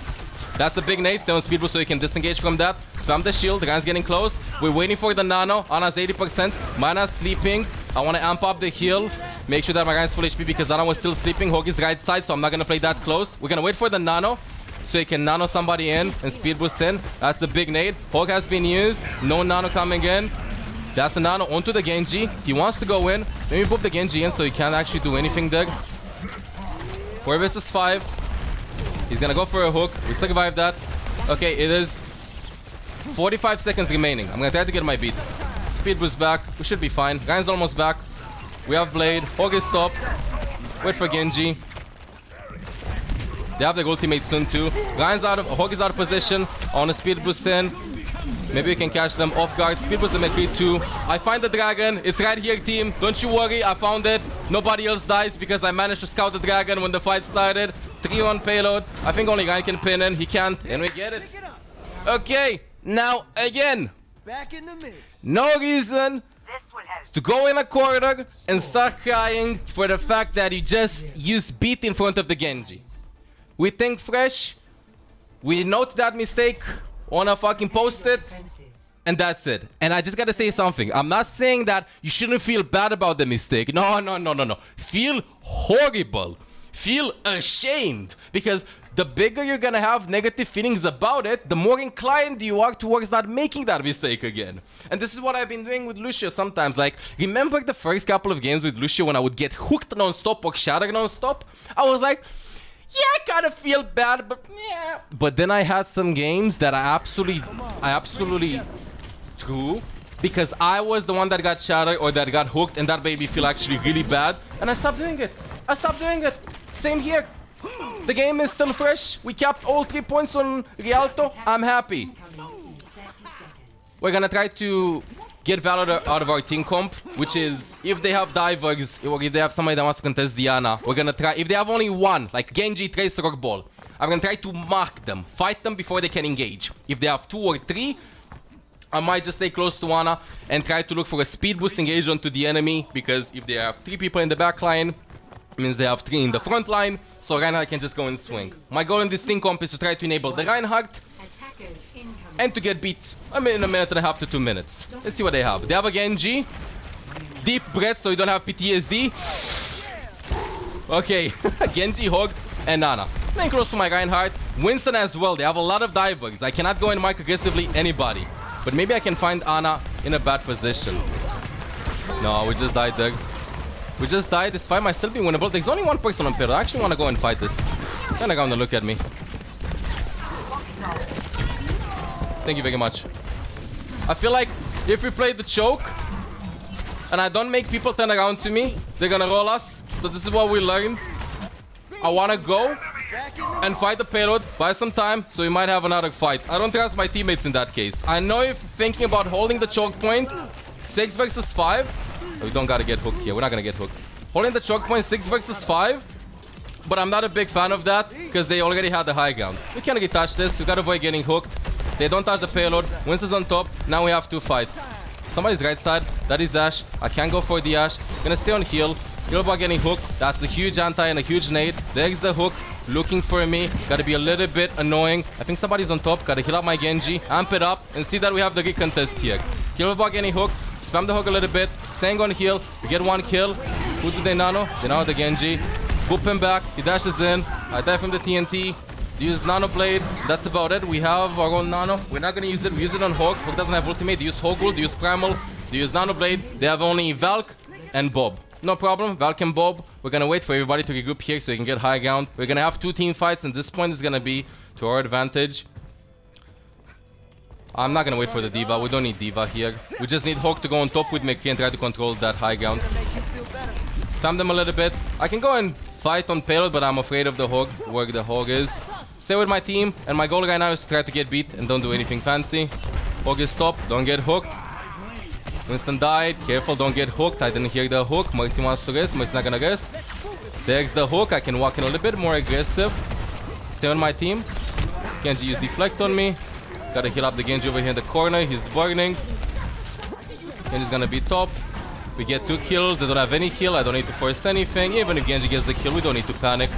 That's a big nade. Stay on speed boost so you can disengage from that. Spam the shield. The guy's getting close. We're waiting for the Nano. Ana's 80%. Mana's sleeping. I want to amp up the heal. Make sure that my guy's full HP because Ana was still sleeping. Hog is right side, so I'm not going to play that close. We're going to wait for the Nano so he can Nano somebody in and speed boost in. That's a big nade. Hog has been used. No Nano coming in. That's a Nano onto the Genji. He wants to go in. Let me put the Genji in so he can't actually do anything there. 4 versus 5. He's gonna go for a hook. We survived that. Okay, it is 45 seconds remaining. I'm gonna try to get my beat. Speed boost back. We should be fine. Rein's almost back. We have Blade. Hog is stopped. Wait for Genji. They have their ultimate soon too. Rein's out of... Hog is out of position. I want to speed boost in. Maybe we can catch them off guard. Speed boost the McCree too. I find the dragon. It's right here, team. Don't you worry. I found it. Nobody else dies because I managed to scout the dragon when the fight started. 3 on payload. I think only Rein can pin in. He can't. And we get it. Okay. Now, again. Back in the mix. No reason to go in a corner and start crying for the fact that you just used beat in front of the Genji. We think fresh. We note that mistake. Wanna fucking post it, and that's it. And I just gotta say something. I'm not saying that you shouldn't feel bad about the mistake. No. Feel horrible. Feel ashamed. Because the bigger you're gonna have negative feelings about it, the more inclined you are towards not making that mistake again. And this is what I've been doing with Lucio sometimes. Like, remember the first couple of games with Lucio when I would get hooked non-stop or shattered non-stop? I was like, yeah, I kind of feel bad, but yeah. But then I had some games that I absolutely threw because I was the one that got shattered or that got hooked, and that made me feel actually really bad. And I stopped doing it. Same here. The game is still fresh. We capped all 3 points on Rialto. I'm happy. we're gonna try to get value out of our team comp, which is if they have divers or if they have somebody that wants to contest Diana, we're gonna try. If they have only one, like Genji, Tracer, or Ball, I'm gonna try to mark them, fight them before they can engage. If they have 2 or 3, I might just stay close to Ana and try to look for a speed boost engage onto the enemy, because if they have 3 people in the back line, it means they have 3 in the front line, so Reinhardt can just go and swing. My goal in this team comp is to try to enable the Reinhardt and to get beat in a minute and a half to 2 minutes. Let's see what they have. They have a Genji. Deep breath so you don't have PTSD. Okay, Genji, Hog, and Nana. Playing close to my Reinhardt. Winston as well. They have a lot of divers. I cannot go and mark aggressively anybody. But maybe I can find Ana in a bad position. No, we just died there. We just died. This fight might still be winnable. There's only one person on Pedro. I actually want to go and fight this. Turn around and look at me. Thank you very much. I feel like if we play the choke and I don't make people turn around to me, they're gonna roll us. So this is what we learned. I want to go and fight the payload, buy some time, so we might have another fight. I don't trust my teammates in that case. I know if thinking about holding the choke point, 6 versus 5. We don't gotta get hooked here. We're not gonna get hooked. Holding the choke point 6 versus 5. But I'm not a big fan of that, because they already had the high ground. We can't retouch this. We gotta avoid getting hooked. They don't touch the payload. Winston's on top. Now we have 2 fights. Somebody's right side. That is Ashe. I can't go for the Ashe. Gonna stay on heal. Healbot getting hooked. That's a huge anti and a huge nade. There's the hook. Looking for me. Gotta be a little bit annoying. I think somebody's on top. Gotta heal up my Genji. Amp it up. And see that we have the recontest here. Healbot getting hooked. Spam the hook a little bit. Staying on heal. We get 1 kill. Who do they nano? They nano the Genji. Boop him back. He dashes in. I die from the TNT. They use Nano Blade. That's about it. We have our own Nano. We're not gonna use it. We use it on Hog. Hog doesn't have ultimate. They use Hog ult. They use Primal. They use Nano Blade. They have only Valk and Bob. No problem. Valk and Bob. We're gonna wait for everybody to regroup here so we can get high ground. We're gonna have 2 team fights, and this point is gonna be to our advantage. I'm not gonna wait for the D.Va. We don't need D.Va here. We just need Hog to go on top with McKee and try to control that high ground. Spam them a little bit. I can go and fight on payload, but I'm afraid of the Hog, where the Hog is. Stay with my team, and my goal right now is to try to get beat and don't do anything fancy. Hog is top, don't get hooked. Winston died, careful, don't get hooked. I didn't hear the hook. Mercy wants to risk, Mercy's not gonna risk. There's the hook, I can walk in a little bit more aggressive. Stay on my team. Genji use deflect on me. Gotta heal up the Genji over here in the corner, he's burning. Genji's gonna be top. We get 2 kills, they don't have any heal, I don't need to force anything. Even if Genji gets the kill, we don't need to panic.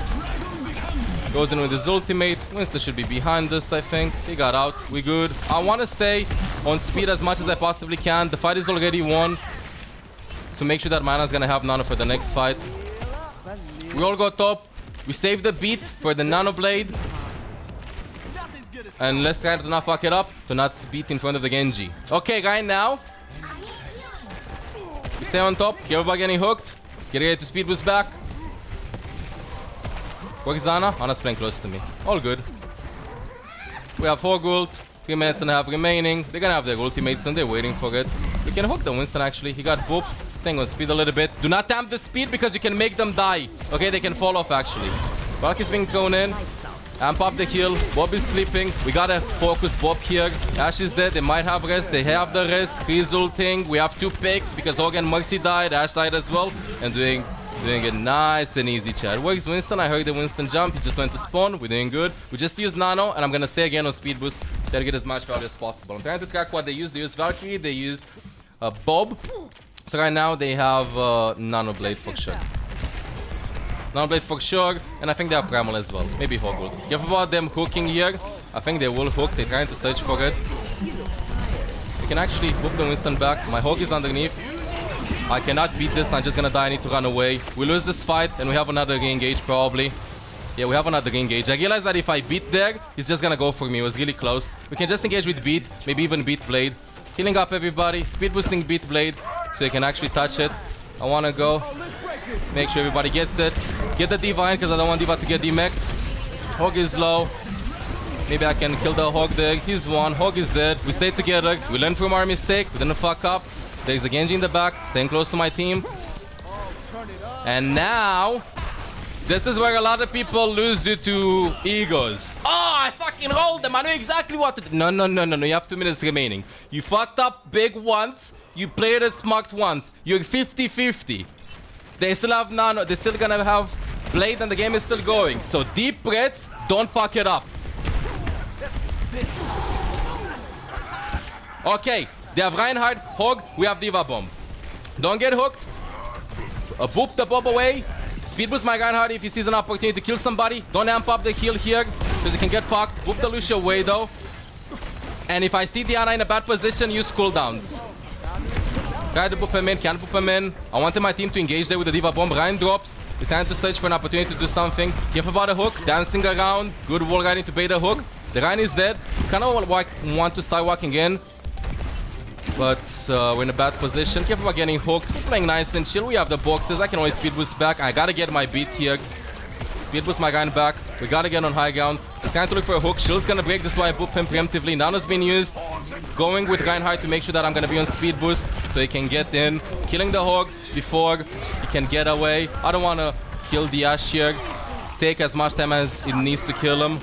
Goes in with his ultimate. Winston should be behind us, I think. He got out, we good. I want to stay on speed as much as I possibly can. The fight is already won. To make sure that Mana's gonna have Nano for the next fight. We all go top. We save the beat for the Nano Blade. And let's try to not fuck it up, to not beat in front of the Genji. Okay, right now. We stay on top, Healbot getting hooked. Get ready to speed boost back. Where's Ana? Ana's playing close to me. All good. We have 4 gold, 3 minutes and a half remaining. They're gonna have their ultimate soon, they're waiting for it. We can hook the Winston actually, he got boop. Staying on speed a little bit. Do not tamp the speed because you can make them die. Okay, they can fall off actually. Valk is being thrown in. Amp up the heal. Bob is sleeping. We gotta focus Bob here. Ashe is dead. They might have rest. They have the rest. He's ulting. We have 2 picks because Hog and Mercy died. Ashe died as well. And doing it nice and easy, chat. Where's Winston? I heard the Winston jump. He just went to spawn. We're doing good. We just used Nano, and I'm gonna stay again on speed boost. Try to get as much value as possible. I'm trying to track what they used. They used Valkyrie. They used Bob. So right now they have Nano Blade for sure. Nano Blade for sure, and I think they have Primal as well. Maybe Hog will. Careful about them hooking here. I think they will hook. They're trying to search for it. We can actually hook the Winston back. My Hog is underneath. I cannot beat this. I'm just gonna die. I need to run away. We lose this fight, and we have another re-engage probably. Yeah, we have another re-engage. I realized that if I beat there, he's just gonna go for me. It was really close. We can just engage with beat, maybe even beat blade. Healing up everybody. Speed boosting beat blade, so you can actually touch it. I wanna go. Make sure everybody gets it. Get the Divine, because I don't want Diva to get demeched. Hog is low. Maybe I can kill the Hog there. He's 1. Hog is dead. We stayed together. We learned from our mistake. We didn't fuck up. There's a Genji in the back. Staying close to my team. And now, this is where a lot of people lose due to egos. Oh, I fucking fucking rolled them. I know exactly what to do. No. You have 2 minutes remaining. You fucked up big once. You played it smart once. You're 50-50. They still have nano. They're still gonna have blade and the game is still going. So deep breaths. Don't fuck it up. Okay. They have Reinhardt, Hog. We have Diva Bomb. Don't get hooked. Boop the Bob away. Speed boost my Reinhardt if he sees an opportunity to kill somebody. Don't amp up the heal here so they can get fucked. Boop the Lucio away though. And if I see Diana in a bad position, use cooldowns. Try to boop him in, can't boop him in. I wanted my team to engage there with the Diva Bomb. Ryan drops. He's trying to search for an opportunity to do something. Careful about the hook. Dancing around. Good wall riding to bait the hook. The Ryan is dead. Kind of want to start walking in. But we're in a bad position. Careful about getting hooked. We're playing nice and chill. We have the boxes. I can always speed boost back. I gotta get my beat here. Speed boost my guy back. We gotta get on high ground. He's trying to look for a hook. Shield's gonna break. This is why I boop him preemptively. Nano's been used. Going with Reinhardt to make sure that I'm gonna be on speed boost so he can get in. Killing the hog before he can get away. I don't wanna kill the Ash here. Take as much time as it needs to kill him.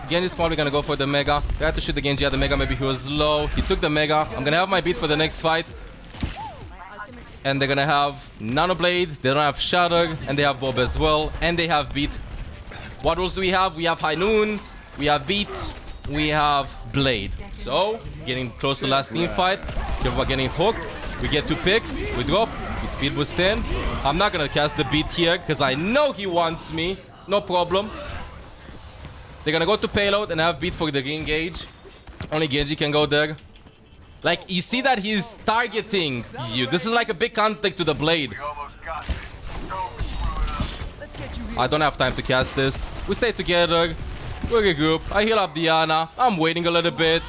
Genji's probably gonna go for the Mega. They had to shoot the Genji at the Mega. Maybe he was low. He took the Mega. I'm gonna have my beat for the next fight. And they're gonna have Nano Blade. They don't have Shatter. And they have Bob as well. And they have beat. What rules do we have? We have High Noon. We have beat. We have Blade. So, getting close to the last team fight. If we're getting hooked, we get 2 picks. We drop. We speed boost in. I'm not gonna cast the beat here because I know he wants me. No problem. They're gonna go to payload and have beat for the re-engage. Only Genji can go there. Like, you see that he's targeting you. This is like a big contact to the blade. I don't have time to cast this. We stay together. We regroup. I heal up Diana. I'm waiting a little bit.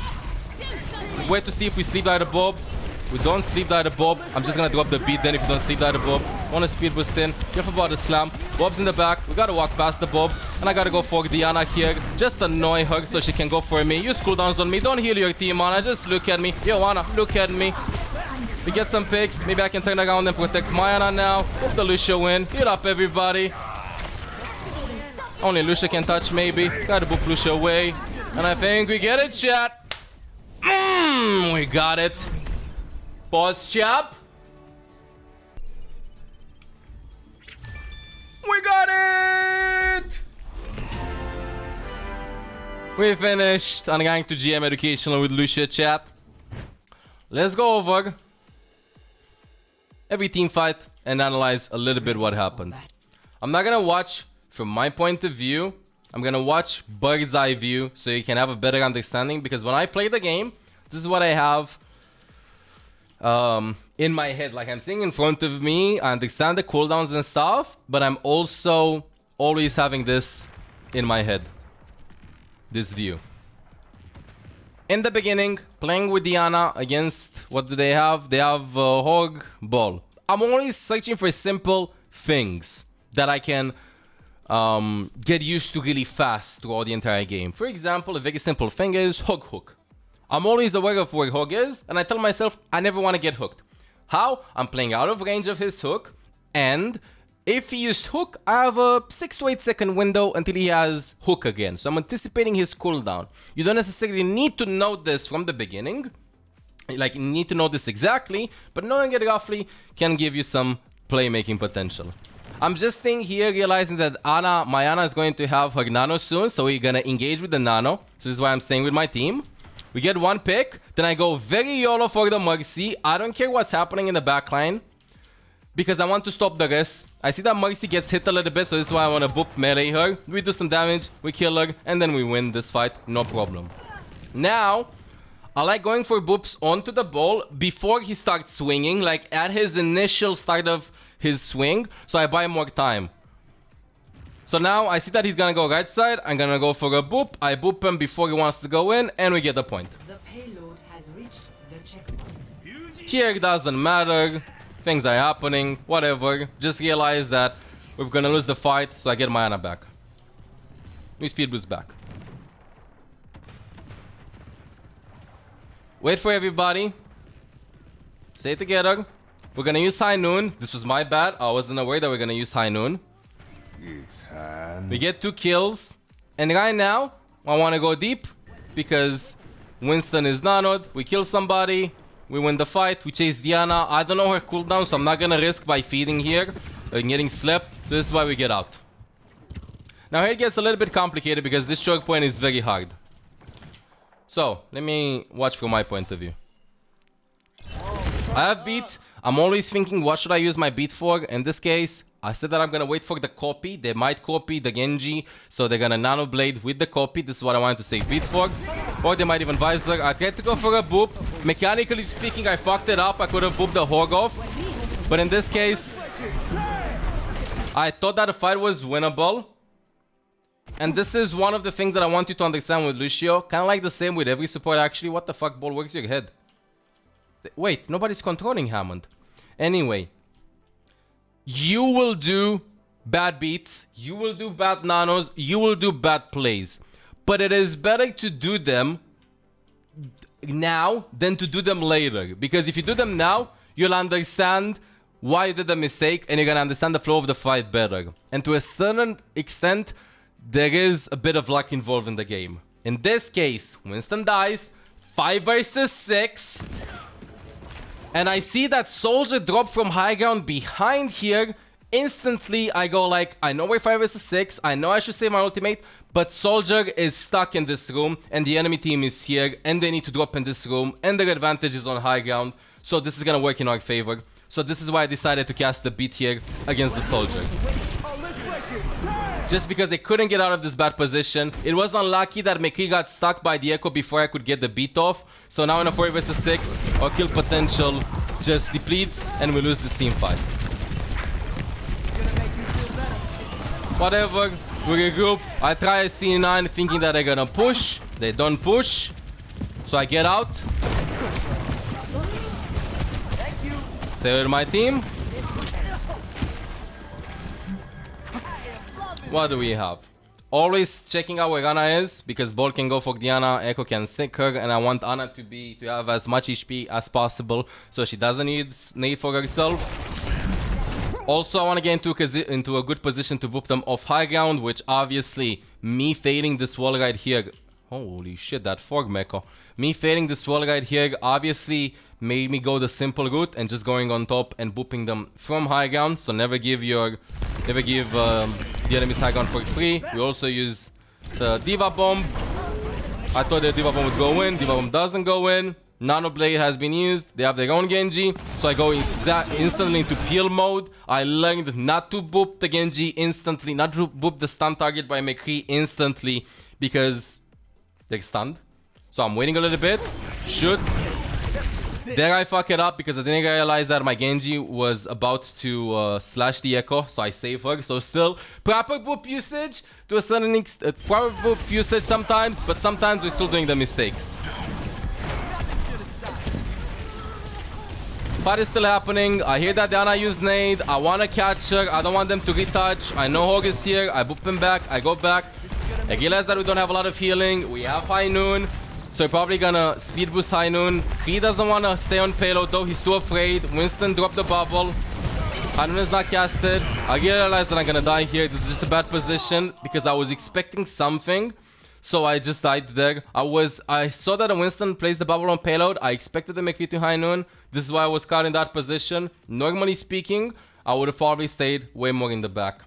Wait to see if we sleep like a Bob. We don't sleep like a Bob. I'm just gonna drop the beat then if you don't sleep like a Bob. Wanna speed boost in. Careful about the slam. Bob's in the back. We gotta walk past the Bob. And I gotta go for Diana here. Just annoy her so she can go for me. Use cooldowns on me. Don't heal your team, Ana. Just look at me. Yo, Ana, look at me. We get some picks. Maybe I can turn around and protect my Ana now. Hope the Lucio win. Heal up, everybody. Only Lucio can touch, maybe. Gotta boop Lucio away. And I think we get it, chat. We got it. Pause, chap. We got it! We finished Unranked to GM Educational with Lucio, chat. Let's go over every team fight and analyze a little bit what happened. I'm not gonna watch from my point of view. I'm gonna watch bird's eye view so you can have a better understanding, because when I play the game, this is what I have in my head. Like, I'm seeing in front of me, I understand the cooldowns and stuff, but I'm also always having this in my head, this view. In the beginning, playing with Diana against, what do they have? They have Hog Ball. I'm always searching for simple things that I can get used to really fast throughout the entire game. For example, a very simple thing is Hog Hook. I'm always aware of where Hog is, and I tell myself I never want to get hooked. How? I'm playing out of range of his hook, and if he used hook, I have a 6 to 8 second window until he has hook again. So I'm anticipating his cooldown. You don't necessarily need to know this from the beginning. Like, you need to know this exactly, but knowing it roughly can give you some playmaking potential. I'm just staying here realizing that my Ana is going to have her nano soon, so we're gonna engage with the nano. So this is why I'm staying with my team. We get 1 pick, then I go very YOLO for the Mercy. I don't care what's happening in the backline, because I want to stop the rest. I see that Mercy gets hit a little bit, so this is why I want to boop melee her. We do some damage, we kill her, and then we win this fight, no problem. Now, I like going for boops onto the ball before he starts swinging, like at his initial start of his swing, so I buy more time. So now I see that he's gonna go right side. I'm gonna go for a boop. I boop him before he wants to go in, and we get the point. The payload has reached the checkpoint. Here it doesn't matter. Things are happening. Whatever. Just realize that we're gonna lose the fight, so I get my Ana back. We speed boost back. Wait for everybody. Stay together. We're gonna use High Noon. This was my bad. I wasn't aware that we're gonna use High Noon. We get 2 kills, and right now I want to go deep because Winston is nanoed. We kill somebody. We win the fight. We chase Diana. I don't know her cooldown, so I'm not going to risk by feeding here and getting slept. So this is why we get out. Now here it gets a little bit complicated because this choke point is very hard. So let me watch from my point of view. I have beat. I'm always thinking, what should I use my beat for? In this case, I said that I'm gonna wait for the copy. They might copy the Genji, so they're gonna nano blade with the copy. This is what I wanted to say beat for. Or they might even visor. I tried to go for a boop. Mechanically speaking, I fucked it up. I could have booped the hog off. But in this case, I thought that the fight was winnable. And this is one of the things that I want you to understand with Lucio. Kind of like the same with every support actually. What the fuck, ball? Where's your head? Wait, nobody's controlling Hammond. Anyway. You will do bad beats. You will do bad nanos. You will do bad plays. But it is better to do them now than to do them later. Because if you do them now, you'll understand why you did the mistake. And you're going to understand the flow of the fight better. And to a certain extent, there is a bit of luck involved in the game. In this case, Winston dies. 5 versus 6. And I see that Soldier drop from high ground behind here. Instantly, I go like, I know we're 5 versus 6. I know I should save my ultimate. But Soldier is stuck in this room. And the enemy team is here. And they need to drop in this room. And their advantage is on high ground. So this is going to work in our favor. So this is why I decided to cast the beat here against the Soldier. Just because they couldn't get out of this bad position. It was unlucky that McCree got stuck by the echo before I could get the beat off. So now in a 4 versus 6, our kill potential just depletes and we lose this team fight. Whatever, we regroup. I try a C9 thinking that they're gonna push. They don't push. So I get out. Stay with my team. What do we have? Always checking out where Ana is because Ball can go for Diana, Echo can stick her, and I want Ana to have as much HP as possible so she doesn't need nade for herself. Also, I want to get into a good position to boop them off high ground, which obviously me fading this wall right here. Holy shit, that fog mecha. Me fading this wall right here obviously made me go the simple route and just going on top and booping them from high ground. So never give the enemy's high ground for free. We also use the Diva Bomb. I thought the Diva Bomb would go in. Diva Bomb doesn't go in. Nano Blade has been used. They have their own Genji. So I go instantly into peel mode. I learned not to boop the Genji instantly. Not to boop the stun target by McCree instantly because they're stunned. So I'm waiting a little bit. Shoot. There I fuck it up because I didn't realize that my Genji was about to slash the echo. So I save her. So still proper boop usage to a certain extent. Proper boop usage sometimes. But sometimes we're still doing the mistakes. Fight is still happening. I hear that Diana used nade. I want to catch her. I don't want them to retouch. I know Hog is here. I boop him back. I go back. I realize that we don't have a lot of healing. We have high noon. So we're probably gonna speed boost high noon. He doesn't want to stay on payload though. He's too afraid. Winston dropped the bubble. High noon is not casted. I realize that I'm gonna die here. This is just a bad position because I was expecting something. So I just died there. I saw that Winston placed the bubble on payload. I expected to make it to high noon. This is why I was caught in that position. Normally speaking, I would have probably stayed way more in the back.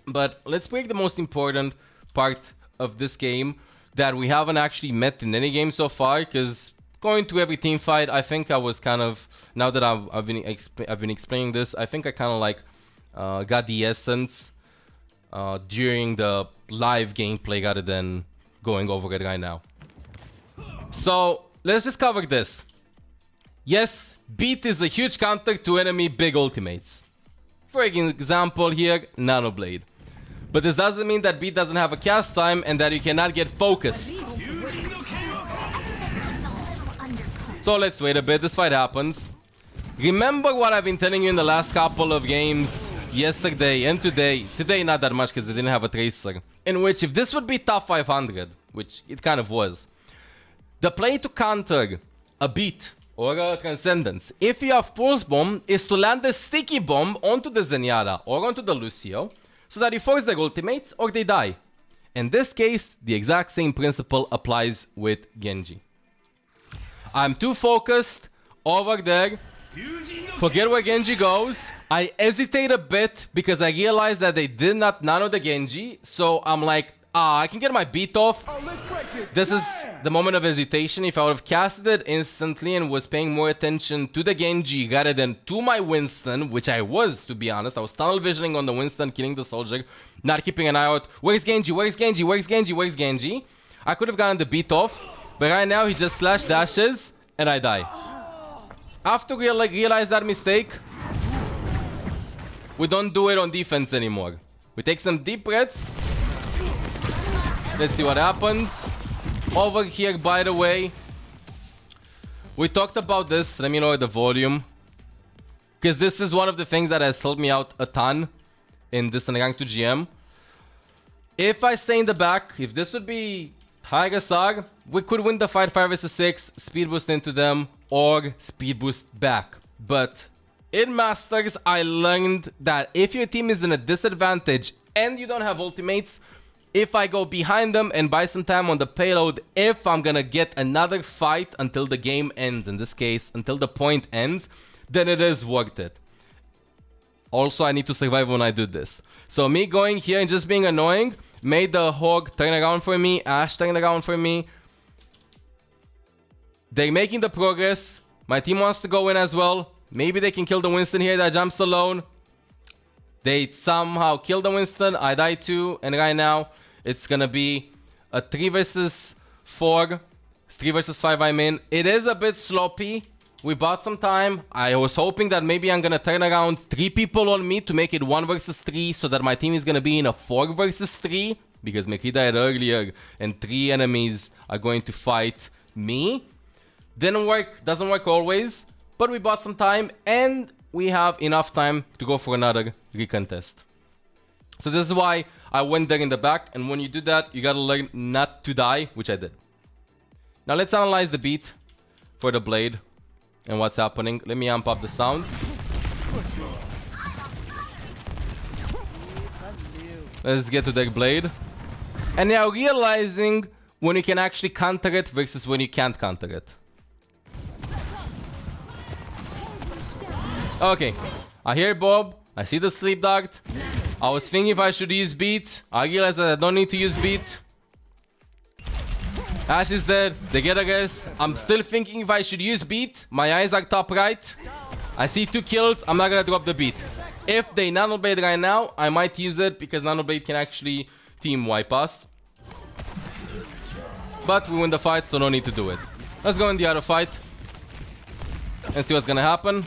But let's break the most important part of this game that we haven't actually met in any game so far, because going to every team fight, I think I was kind of, now that I've been explaining this, I think I kind of like got the essence during the live gameplay rather than going over it right now. So let's just cover this. Yes, beat is a huge counter to enemy big ultimates. For example here, Nano Blade. But this doesn't mean that beat doesn't have a cast time and that you cannot get focused. So let's wait a bit. This fight happens. Remember what I've been telling you in the last couple of games yesterday and today. Today not that much because they didn't have a tracer. In which if this would be top 500, which it kind of was, the play to counter a beat or a transcendence, if you have pulse bomb, is to land a sticky bomb onto the Zenyatta or onto the Lucio, so that you force their ultimates or they die. In this case, the exact same principle applies with Genji. I'm too focused over there. Forget where Genji goes. I hesitate a bit because I realized that they did not nano the Genji. So I'm like, I can get my beat off. This is the moment of hesitation. If I would have casted it instantly and was paying more attention to the Genji rather than to my Winston, which I was, to be honest. I was tunnel visioning on the Winston, killing the soldier, not keeping an eye out. Where's Genji? Where's Genji? Where's Genji? Where's Genji? I could have gotten the beat off, but right now he just slash dashes and I die. After we realize that mistake, we don't do it on defense anymore. We take some deep breaths. Let's see what happens. Over here, by the way, we talked about this. Let me lower the volume, because this is one of the things that has helped me out a ton in this Unranked 2 GM. If I stay in the back, if this would be high SR, we could win the fight 5 vs 6, speed boost into them, or speed boost back. But in Masters, I learned that if your team is in a disadvantage and you don't have ultimates, if I go behind them and buy some time on the payload, if I'm gonna get another fight until the game ends, in this case, until the point ends, then it is worth it. Also, I need to survive when I do this. So me going here and just being annoying made the Hog turn around for me, Ashe turn around for me. They're making the progress. My team wants to go in as well. Maybe they can kill the Winston here that jumps alone. They somehow kill the Winston. I die too. And right now, it's gonna be a 3 vs 4. 3 vs 5, I mean. It is a bit sloppy. We bought some time. I was hoping that maybe I'm gonna turn around 3 people on me to make it 1 vs 3 so that my team is gonna be in a 4 vs 3. Because Mekri died earlier and 3 enemies are going to fight me. Didn't work. Doesn't work always. But we bought some time and we have enough time to go for another recontest. So this is why I went there in the back, and when you do that, you gotta learn not to die, which I did. Now let's analyze the beat for the blade and what's happening. Let me amp up the sound. Let's get to the blade. And now realizing when you can actually counter it versus when you can't counter it. Okay, I hear Bob, I see the sleep dart. I was thinking if I should use beat. I realized that I don't need to use beat. Ashe is dead, they get a guess. I'm still thinking if I should use beat. My eyes are top right. I see 2 kills, I'm not gonna drop the beat. If they nano blade right now, I might use it because nano blade can actually team wipe us. But we win the fight, so no need to do it. Let's go in the other fight and see what's gonna happen.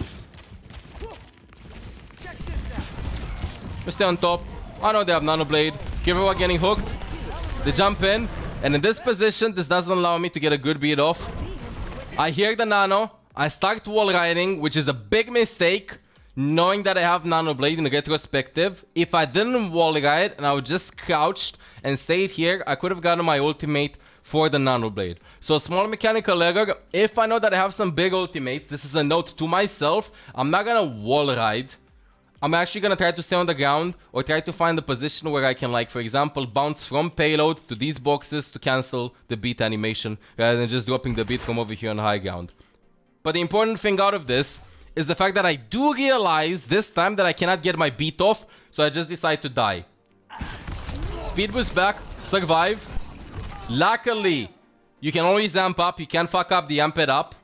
We stay on top. I know they have nano blade. Careful about getting hooked. They jump in, and in this position, this doesn't allow me to get a good beat off. I hear the nano. I start wall riding, which is a big mistake, knowing that I have nano blade in retrospective. If I didn't wall ride and I would just crouched and stayed here, I could have gotten my ultimate for the nano blade. So a small mechanical error. If I know that I have some big ultimates, this is a note to myself. I'm not gonna wall ride. I'm actually gonna try to stay on the ground or try to find a position where I can, like, for example, bounce from payload to these boxes to cancel the beat animation rather than just dropping the beat from over here on high ground. But the important thing out of this is the fact that I do realize this time that I cannot get my beat off, so I just decide to die. Speed boost back, survive. Luckily, you can always amp up, you can fuck up the amp it up.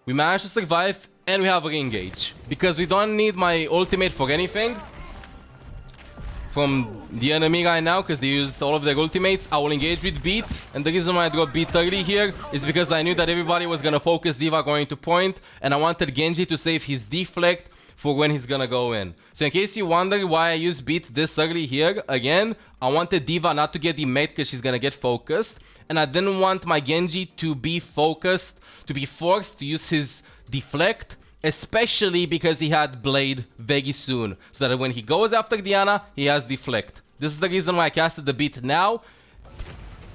We managed to survive. And we have a re-engage. Because we don't need my ultimate for anything from the enemy right now, because they used all of their ultimates. I will engage with beat. And the reason why I dropped beat early here is because I knew that everybody was gonna focus D.Va going to point. And I wanted Genji to save his deflect for when he's gonna go in. So in case you wonder why I used beat this early here, again, I wanted D.Va not to get the mate because she's gonna get focused. And I didn't want my Genji to be focused, to be forced to use his deflect, especially because he had blade very soon, so that when he goes after Diana, he has deflect. This is the reason why I casted the beat now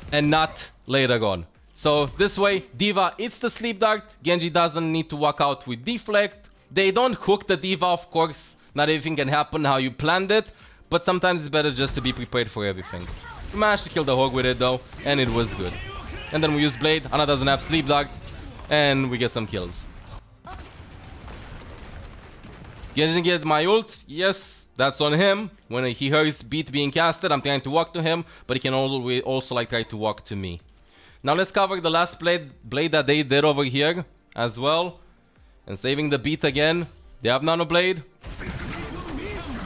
and not later on. So this way, D.Va eats the sleep dart, Genji doesn't need to walk out with deflect. They don't hook the D.Va, of course, not everything can happen how you planned it, but sometimes it's better just to be prepared for everything. We managed to kill the Hog with it though, and it was good. And then we use Blade, Ana doesn't have Sleep Dart, and we get some kills. Genjin get my ult, yes, that's on him. When he hears beat being casted, I'm trying to walk to him, but he can also like try to walk to me. Now let's cover the last blade that they did over here as well. And saving the beat again. They have Nano Blade.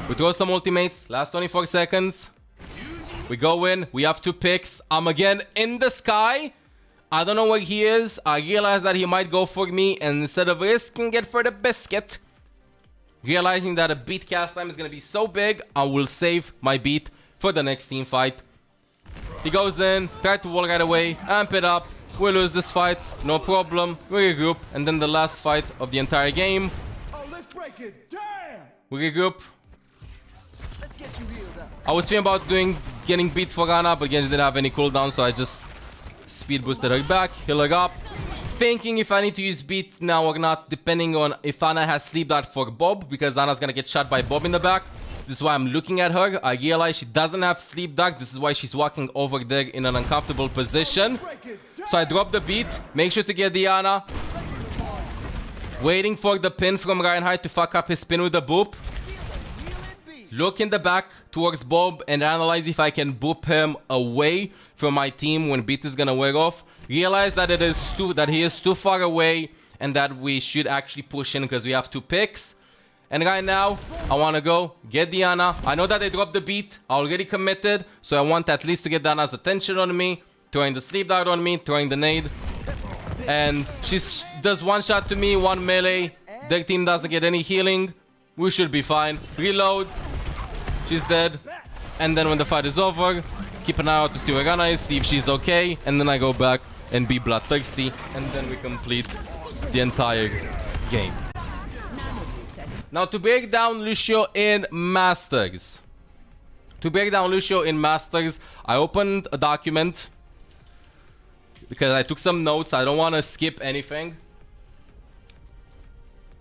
We throw some ultimates, last 24 seconds. We go in, we have 2 picks. I'm again in the sky. I don't know where he is. I realize that he might go for me, and instead of risking it for the biscuit, realizing that a beat cast time is gonna be so big, I will save my beat for the next team fight. He goes in, try to wall right away, amp it up. We lose this fight, no problem. We regroup, and then the last fight of the entire game. Oh, let's break it. Damn! We regroup. Let's get you healed up. I was thinking about getting beat for Ana, but Genji didn't have any cooldown, so I just speed boosted her back, heal her up. Thinking if I need to use beat now or not, depending on if Ana has Sleep Dart for Bob, because Ana's gonna get shot by Bob in the back. This is why I'm looking at her. I realize she doesn't have Sleep Dart. This is why she's walking over there in an uncomfortable position. So I drop the beat, make sure to get the Ana. Waiting for the pin from Reinhardt to fuck up his pin with the boop. Look in the back towards Bob and analyze if I can boop him away from my team when beat is gonna wear off. Realize that he is too far away and that we should actually push in because we have 2 picks. And right now, I want to go get the Ana. I know that they dropped the beat. I already committed, so I want at least to get Ana's attention on me, throwing the Sleep Dart on me, throwing the nade. And she does 1 shot to me, 1 melee. Their team doesn't get any healing. We should be fine. Reload. She's dead. And then when the fight is over, keep an eye out to see where Ana is, see if she's okay. And then I go back and be bloodthirsty. And then we complete the entire game. Now to break down Lucio in Masters. I opened a document because I took some notes. I don't want to skip anything.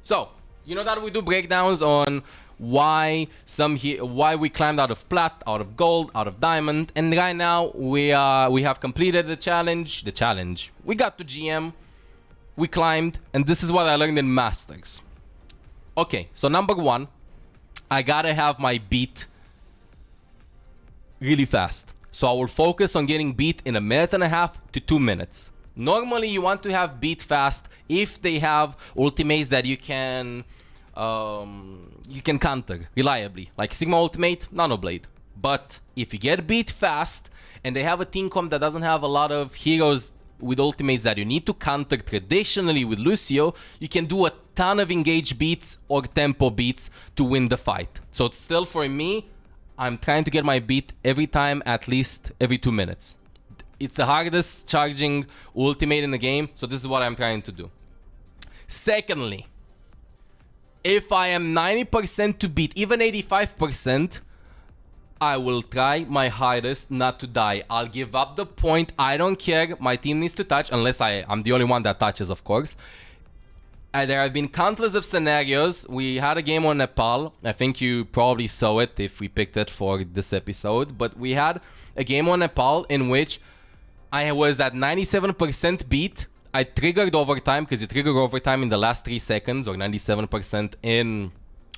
So, you know that we do breakdowns on why we climbed out of plat, out of gold, out of diamond, and right now we have completed the challenge. We got to GM, we climbed, and this is what I learned in Masters. Okay, so number 1, I gotta have my beat really fast. So I will focus on getting beat in 1.5 minutes to 2 minutes. Normally you want to have beat fast if they have ultimates that you can counter reliably, like Sigma ultimate, Nano Blade. But if you get beat fast and they have a team comp that doesn't have a lot of heroes with ultimates that you need to counter traditionally with Lucio, you can do a ton of engage beats or tempo beats to win the fight. So it's still, for me, I'm trying to get my beat every time, at least every 2 minutes. It's the hardest charging ultimate in the game, so this is what I'm trying to do. Secondly, if I am 90% to beat, even 85%, I will try my hardest not to die. I'll give up the point. I don't care. My team needs to touch, unless I'm the only one that touches, of course. There have been countless of scenarios. We had a game on Nepal. I think you probably saw it if we picked it for this episode. But we had a game on Nepal in which I was at 97% beat. I triggered overtime, because you trigger overtime in the last 3 seconds, or 97%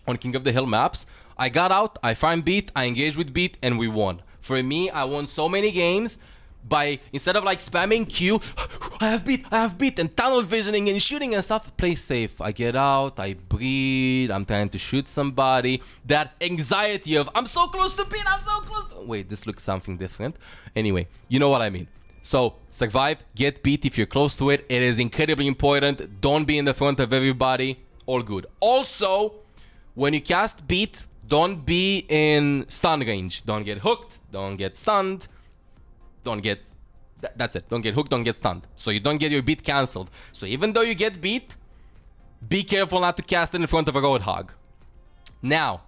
on King of the Hill maps. I got out, I farmed beat, I engaged with beat, and we won. For me, I won so many games by, instead of like spamming Q, I have beat, and tunnel visioning and shooting and stuff, play safe. I get out, I breathe, I'm trying to shoot somebody. That anxiety of, I'm so close to beat, I'm so close to... Wait, this looks something different. Anyway, you know what I mean. So, survive, get beat if you're close to it. It is incredibly important. Don't be in the front of everybody. All good. Also, when you cast beat, don't be in stun range. Don't get hooked. Don't get stunned. Don't get... That's it. Don't get hooked, don't get stunned. So you don't get your beat cancelled. So even though you get beat, be careful not to cast it in front of a Roadhog. Now,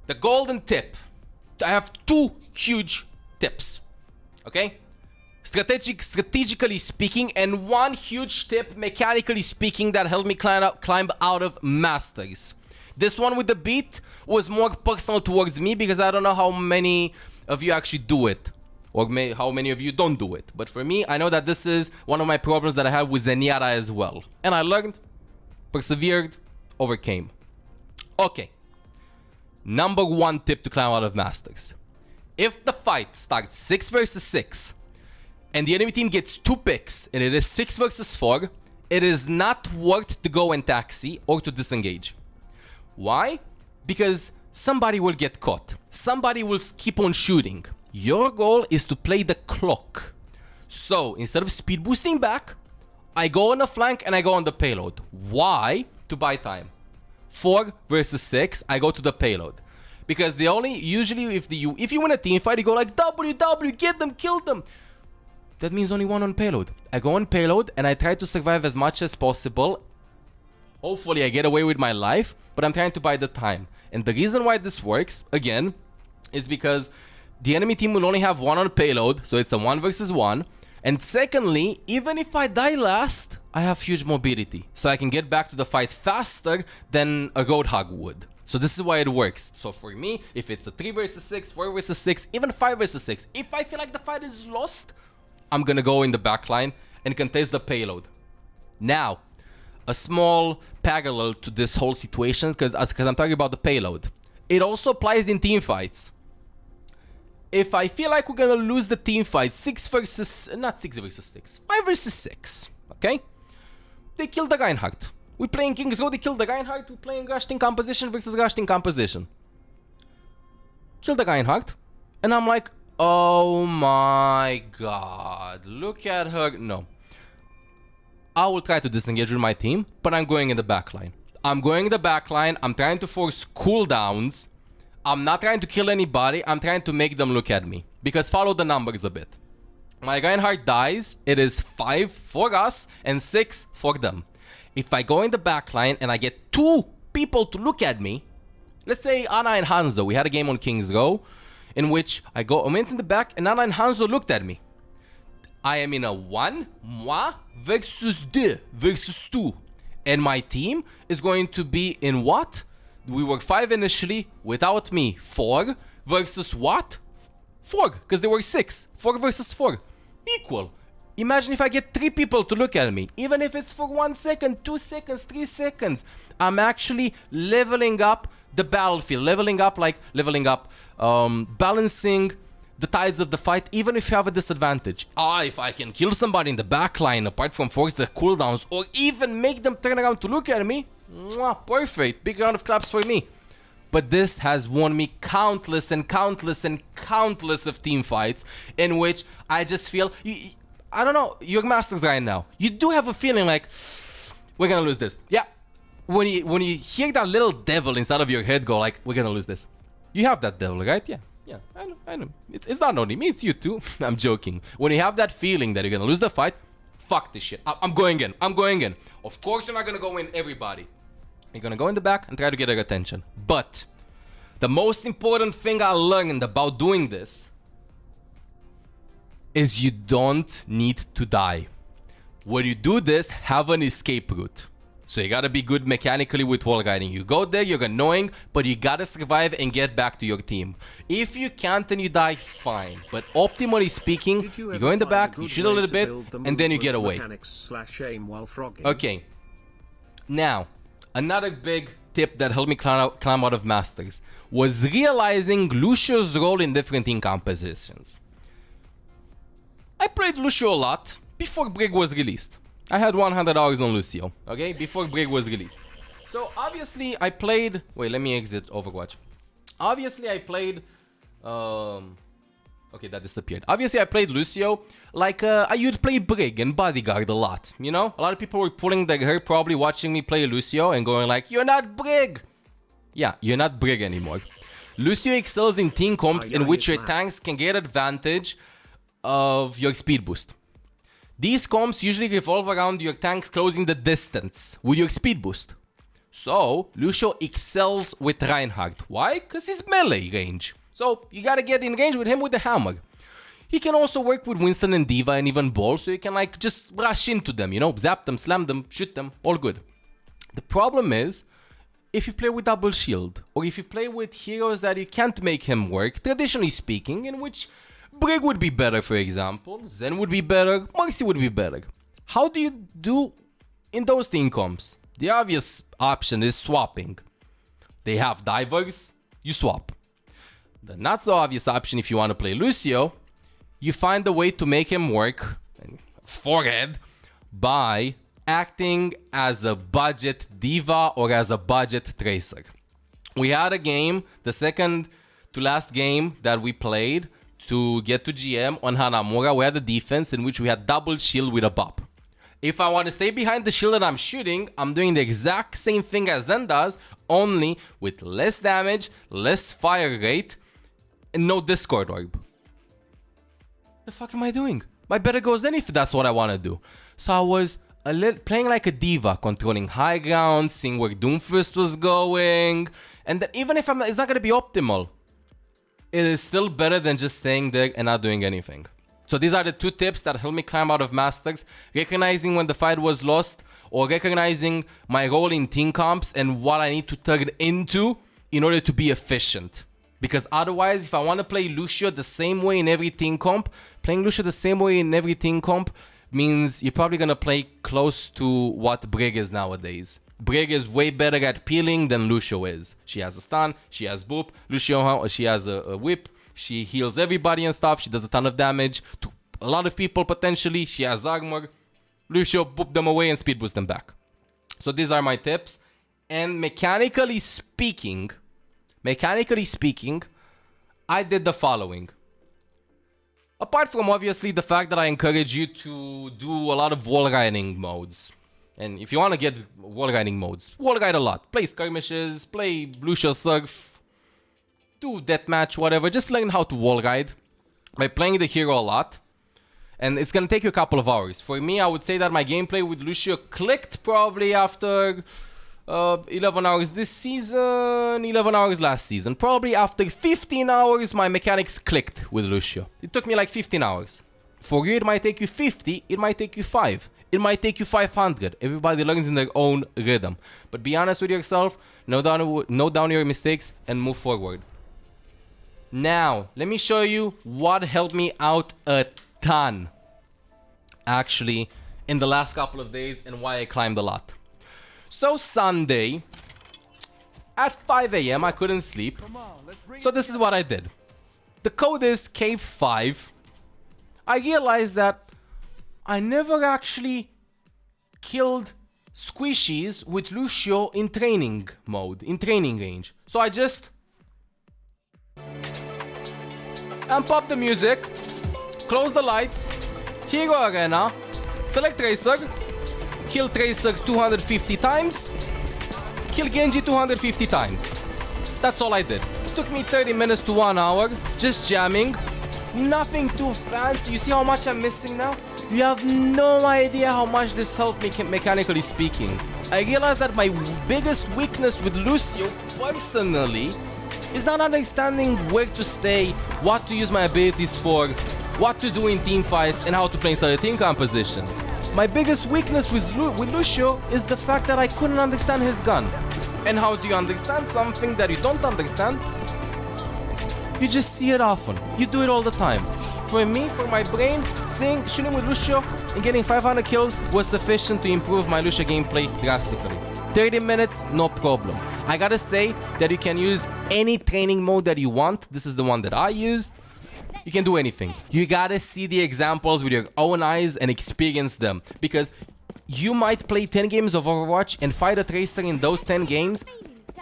the golden tip. I have 2 huge tips. Okay? Strategically speaking, and 1 huge tip, mechanically speaking, that helped me climb out of Masters. This one with the beat was more personal towards me because I don't know how many of you actually do it. Or how many of you don't do it. But for me, I know that this is one of my problems that I had with ZENYATTA as well. And I learned, persevered, overcame. Okay. Number one tip to climb out of Masters. If the fight starts 6 versus 6, and the enemy team gets 2 picks, and it is 6 versus 4, it is not worth to go and taxi or to disengage. Why? Because somebody will get caught. Somebody will keep on shooting. Your goal is to play the clock. So instead of speed boosting back, I go on the flank and I go on the payload. Why? To buy time. 4 versus 6, I go to the payload. Because they only, usually if you win a team fight, you go like W, get them, kill them. That means only 1 on payload. I go on payload and I try to survive as much as possible. Hopefully I get away with my life, but I'm trying to buy the time. And the reason why this works, again, is because the enemy team will only have 1 on payload, so it's a 1 versus 1. And secondly, even if I die last, I have huge mobility. So I can get back to the fight faster than a Roadhog would. So this is why it works. So for me, if it's a 3 versus 6, 4 versus 6, even 5 versus 6, if I feel like the fight is lost, I'm gonna go in the backline and contest the payload. Now, a small parallel to this whole situation, because I'm talking about the payload. It also applies in team fights. If I feel like we're gonna lose the team fight not 6 versus 6, 5 versus 6, okay? They killed the Reinhardt. We playing Kings Road, they killed the Reinhardt, we playing Rushed in composition versus Rushed in composition. Kill the Reinhardt, and I'm like, oh my god, look at her. No. I will try to disengage with my team, but I'm going in the backline. I'm going in the backline, I'm trying to force cooldowns. I'm not trying to kill anybody, I'm trying to make them look at me. Because follow the numbers a bit. My Reinhardt dies, it is 5 for us and 6 for them. If I go in the backline and I get 2 people to look at me, let's say Ana and Hanzo, we had a game on Kings Row, in which I went in the back and Ana and Hanzo looked at me. I am in a 1, moi versus 2 versus 2. And my team is going to be in what? We were 5 initially, without me, 4 versus what? 4, because they were 6. 4 versus 4. Equal. Imagine if I get 3 people to look at me. Even if it's for 1 second, 2 seconds, 3 seconds. I'm actually leveling up the battlefield. Leveling up, balancing the tides of the fight, even if you have a disadvantage. If I can kill somebody in the backline, apart from force their cooldowns, or even make them turn around to look at me, perfect. Big round of claps for me. But this has won me countless and countless and countless of team fights in which I just feel, I don't know, you're masters right now. You do have a feeling like, we're gonna lose this. Yeah. When you hear that little devil inside of your head go like, we're gonna lose this. You have that devil, right? Yeah. Yeah, I know. It's not only me, it's you too. I'm joking. When you have that feeling that you're gonna lose the fight, fuck this shit. I'm going in. I'm going in. Of course you're not gonna go in everybody. You're gonna go in the back and try to get their attention. But the most important thing I learned about doing this is you don't need to die. When you do this, have an escape route. So you gotta be good mechanically with wall guiding. You go there, you're annoying, but you gotta survive and get back to your team. If you can't and you die, fine. But optimally speaking, you go in the back, you shoot a little bit, and then you get away. Okay. Now, another big tip that helped me climb out of Masters was realizing Lucio's role in different team compositions. I played Lucio a lot before Brig was released. I had 100 hours on Lucio, okay, before Brig was released. So obviously I played, wait, let me exit Overwatch. Obviously I played, okay, that disappeared. Obviously I played Lucio like I would play Brig and Bodyguard a lot, you know? A lot of people were pulling their hair probably watching me play Lucio and going like, you're not Brig! Yeah, you're not Brig anymore. Lucio excels in team comps in which your tanks can get advantage of your speed boost. These comps usually revolve around your tanks closing the distance with your speed boost. So, Lucio excels with Reinhardt. Why? Because he's melee range. So, you gotta get in range with him with the hammer. He can also work with Winston and D.Va and even Ball, so you can like just rush into them, you know, zap them, slam them, shoot them, all good. The problem is, if you play with double shield, or if you play with heroes that you can't make him work, traditionally speaking, in which Brig would be better, for example, Zen would be better, Mercy would be better. How do you do in those team comps? The obvious option is swapping. They have divers, you swap. The not so obvious option, if you want to play Lucio, you find a way to make him work, forehead, by acting as a budget diva or as a budget tracer. We had a game, the second to last game that we played to get to GM on Hanamura. We had a defense in which we had double shield with a BAP. If I want to stay behind the shield that I'm shooting, I'm doing the exact same thing as Zen does, only with less damage, less fire rate, and no Discord orb. The fuck am I doing? My better go Zen if that's what I want to do. So I was playing like a diva, controlling high ground, seeing where Doomfist was going, and that even if it's not going to be optimal, it is still better than just staying there and not doing anything. So these are the two tips that help me climb out of Masters. Recognizing when the fight was lost, or recognizing my role in team comps and what I need to turn into in order to be efficient. Because otherwise, if I want to play Lucio the same way in every team comp, playing Lucio the same way in every team comp means you're probably going to play close to what Brig is nowadays. Brig is way better at peeling than Lucio is. She has a stun, she has boop. Lucio, she has a whip. She heals everybody and stuff. She does a ton of damage to a lot of people potentially. She has armor. Lucio boop them away and speed boost them back. So these are my tips. And mechanically speaking, I did the following. Apart from obviously the fact that I encourage you to do a lot of wall riding modes. And if you want to get wall riding modes, wall ride a lot. Play skirmishes, play Lucio Surf, do deathmatch, whatever. Just learn how to wall ride by playing the hero a lot. And it's going to take you a couple of hours. For me, I would say that my gameplay with Lucio clicked probably after 11 hours this season, 11 hours last season. Probably after 15 hours, my mechanics clicked with Lucio. It took me like 15 hours. For you, it might take you 50, it might take you 5. It might take you 500. Everybody learns in their own rhythm. But be honest with yourself, note down your mistakes, and move forward. Now, let me show you what helped me out a ton, actually, in the last couple of days, and why I climbed a lot. So Sunday, at 5 AM, I couldn't sleep. So this is what I did. The code is K5. I realized that I never actually killed squishies with Lucio in training mode, in training range. So I just amp up the music, close the lights, hero arena, select Tracer, kill Tracer 250 times, kill Genji 250 times. That's all I did. It took me 30 minutes to 1 hour, just jamming. Nothing too fancy. You see how much I'm missing now? You have no idea how much this helped me mechanically speaking. I realized that my biggest weakness with Lucio, personally, is not understanding where to stay, what to use my abilities for, what to do in team fights, and how to play in certain team compositions. My biggest weakness with Lucio is the fact that I couldn't understand his gun. And how do you understand something that you don't understand? You just see it often. You do it all the time. For me, for my brain, shooting with Lucio and getting 500 kills was sufficient to improve my Lucio gameplay drastically. 30 minutes, no problem. I gotta say that you can use any training mode that you want. This is the one that I used. You can do anything. You gotta see the examples with your own eyes and experience them. Because you might play 10 games of Overwatch and fight a Tracer in those 10 games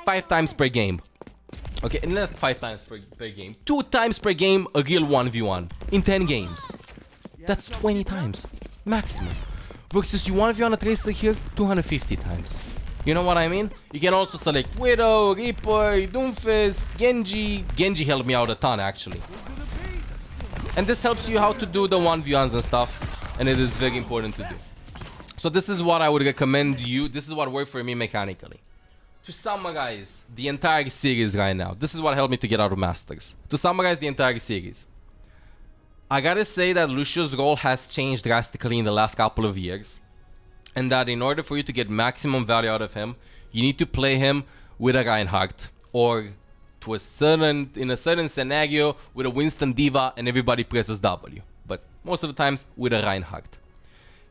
5 times per game. Okay, not 5 times per game. 2 times per game, a real 1v1 in 10 games. That's 20 times maximum. Versus you 1v1 a Tracer here 250 times. You know what I mean? You can also select Widow, Reaper, Doomfist, Genji. Genji helped me out a ton actually. And this helps you how to do the 1v1s and stuff. And it is very important to do. So this is what I would recommend you. This is what worked for me mechanically. To summarize the entire series right now, this is what helped me to get out of Masters. To summarize the entire series, I gotta say that Lucio's role has changed drastically in the last couple of years. And that in order for you to get maximum value out of him, you need to play him with a Reinhardt, or to in a certain scenario with a Winston Diva and everybody presses W. But most of the times with a Reinhardt.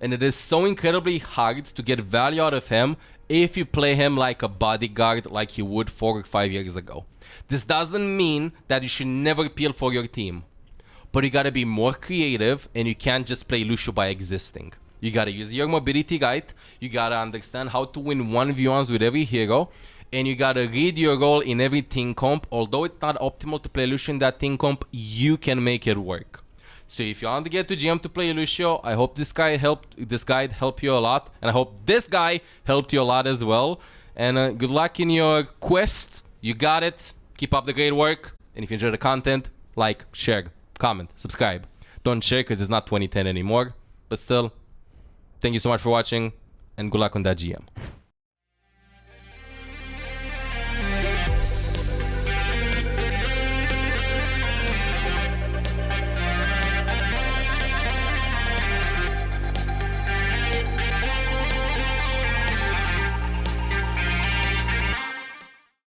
And it is so incredibly hard to get value out of him if you play him like a bodyguard like you would 4 or 5 years ago. This doesn't mean that you should never peel for your team, but you gotta be more creative and you can't just play Lucio by existing. You gotta use your mobility right, you gotta understand how to win 1v1s with every hero, and you gotta read your role in every team comp. Although it's not optimal to play Lucio in that team comp, you can make it work. So if you want to get to GM to play Lucio, I hope this guide helped you a lot, and I hope this guy helped you a lot as well. And good luck in your quest. You got it. Keep up the great work. And if you enjoy the content, like, share, comment, subscribe. Don't share because it's not 2010 anymore. But still, thank you so much for watching, and good luck on that GM.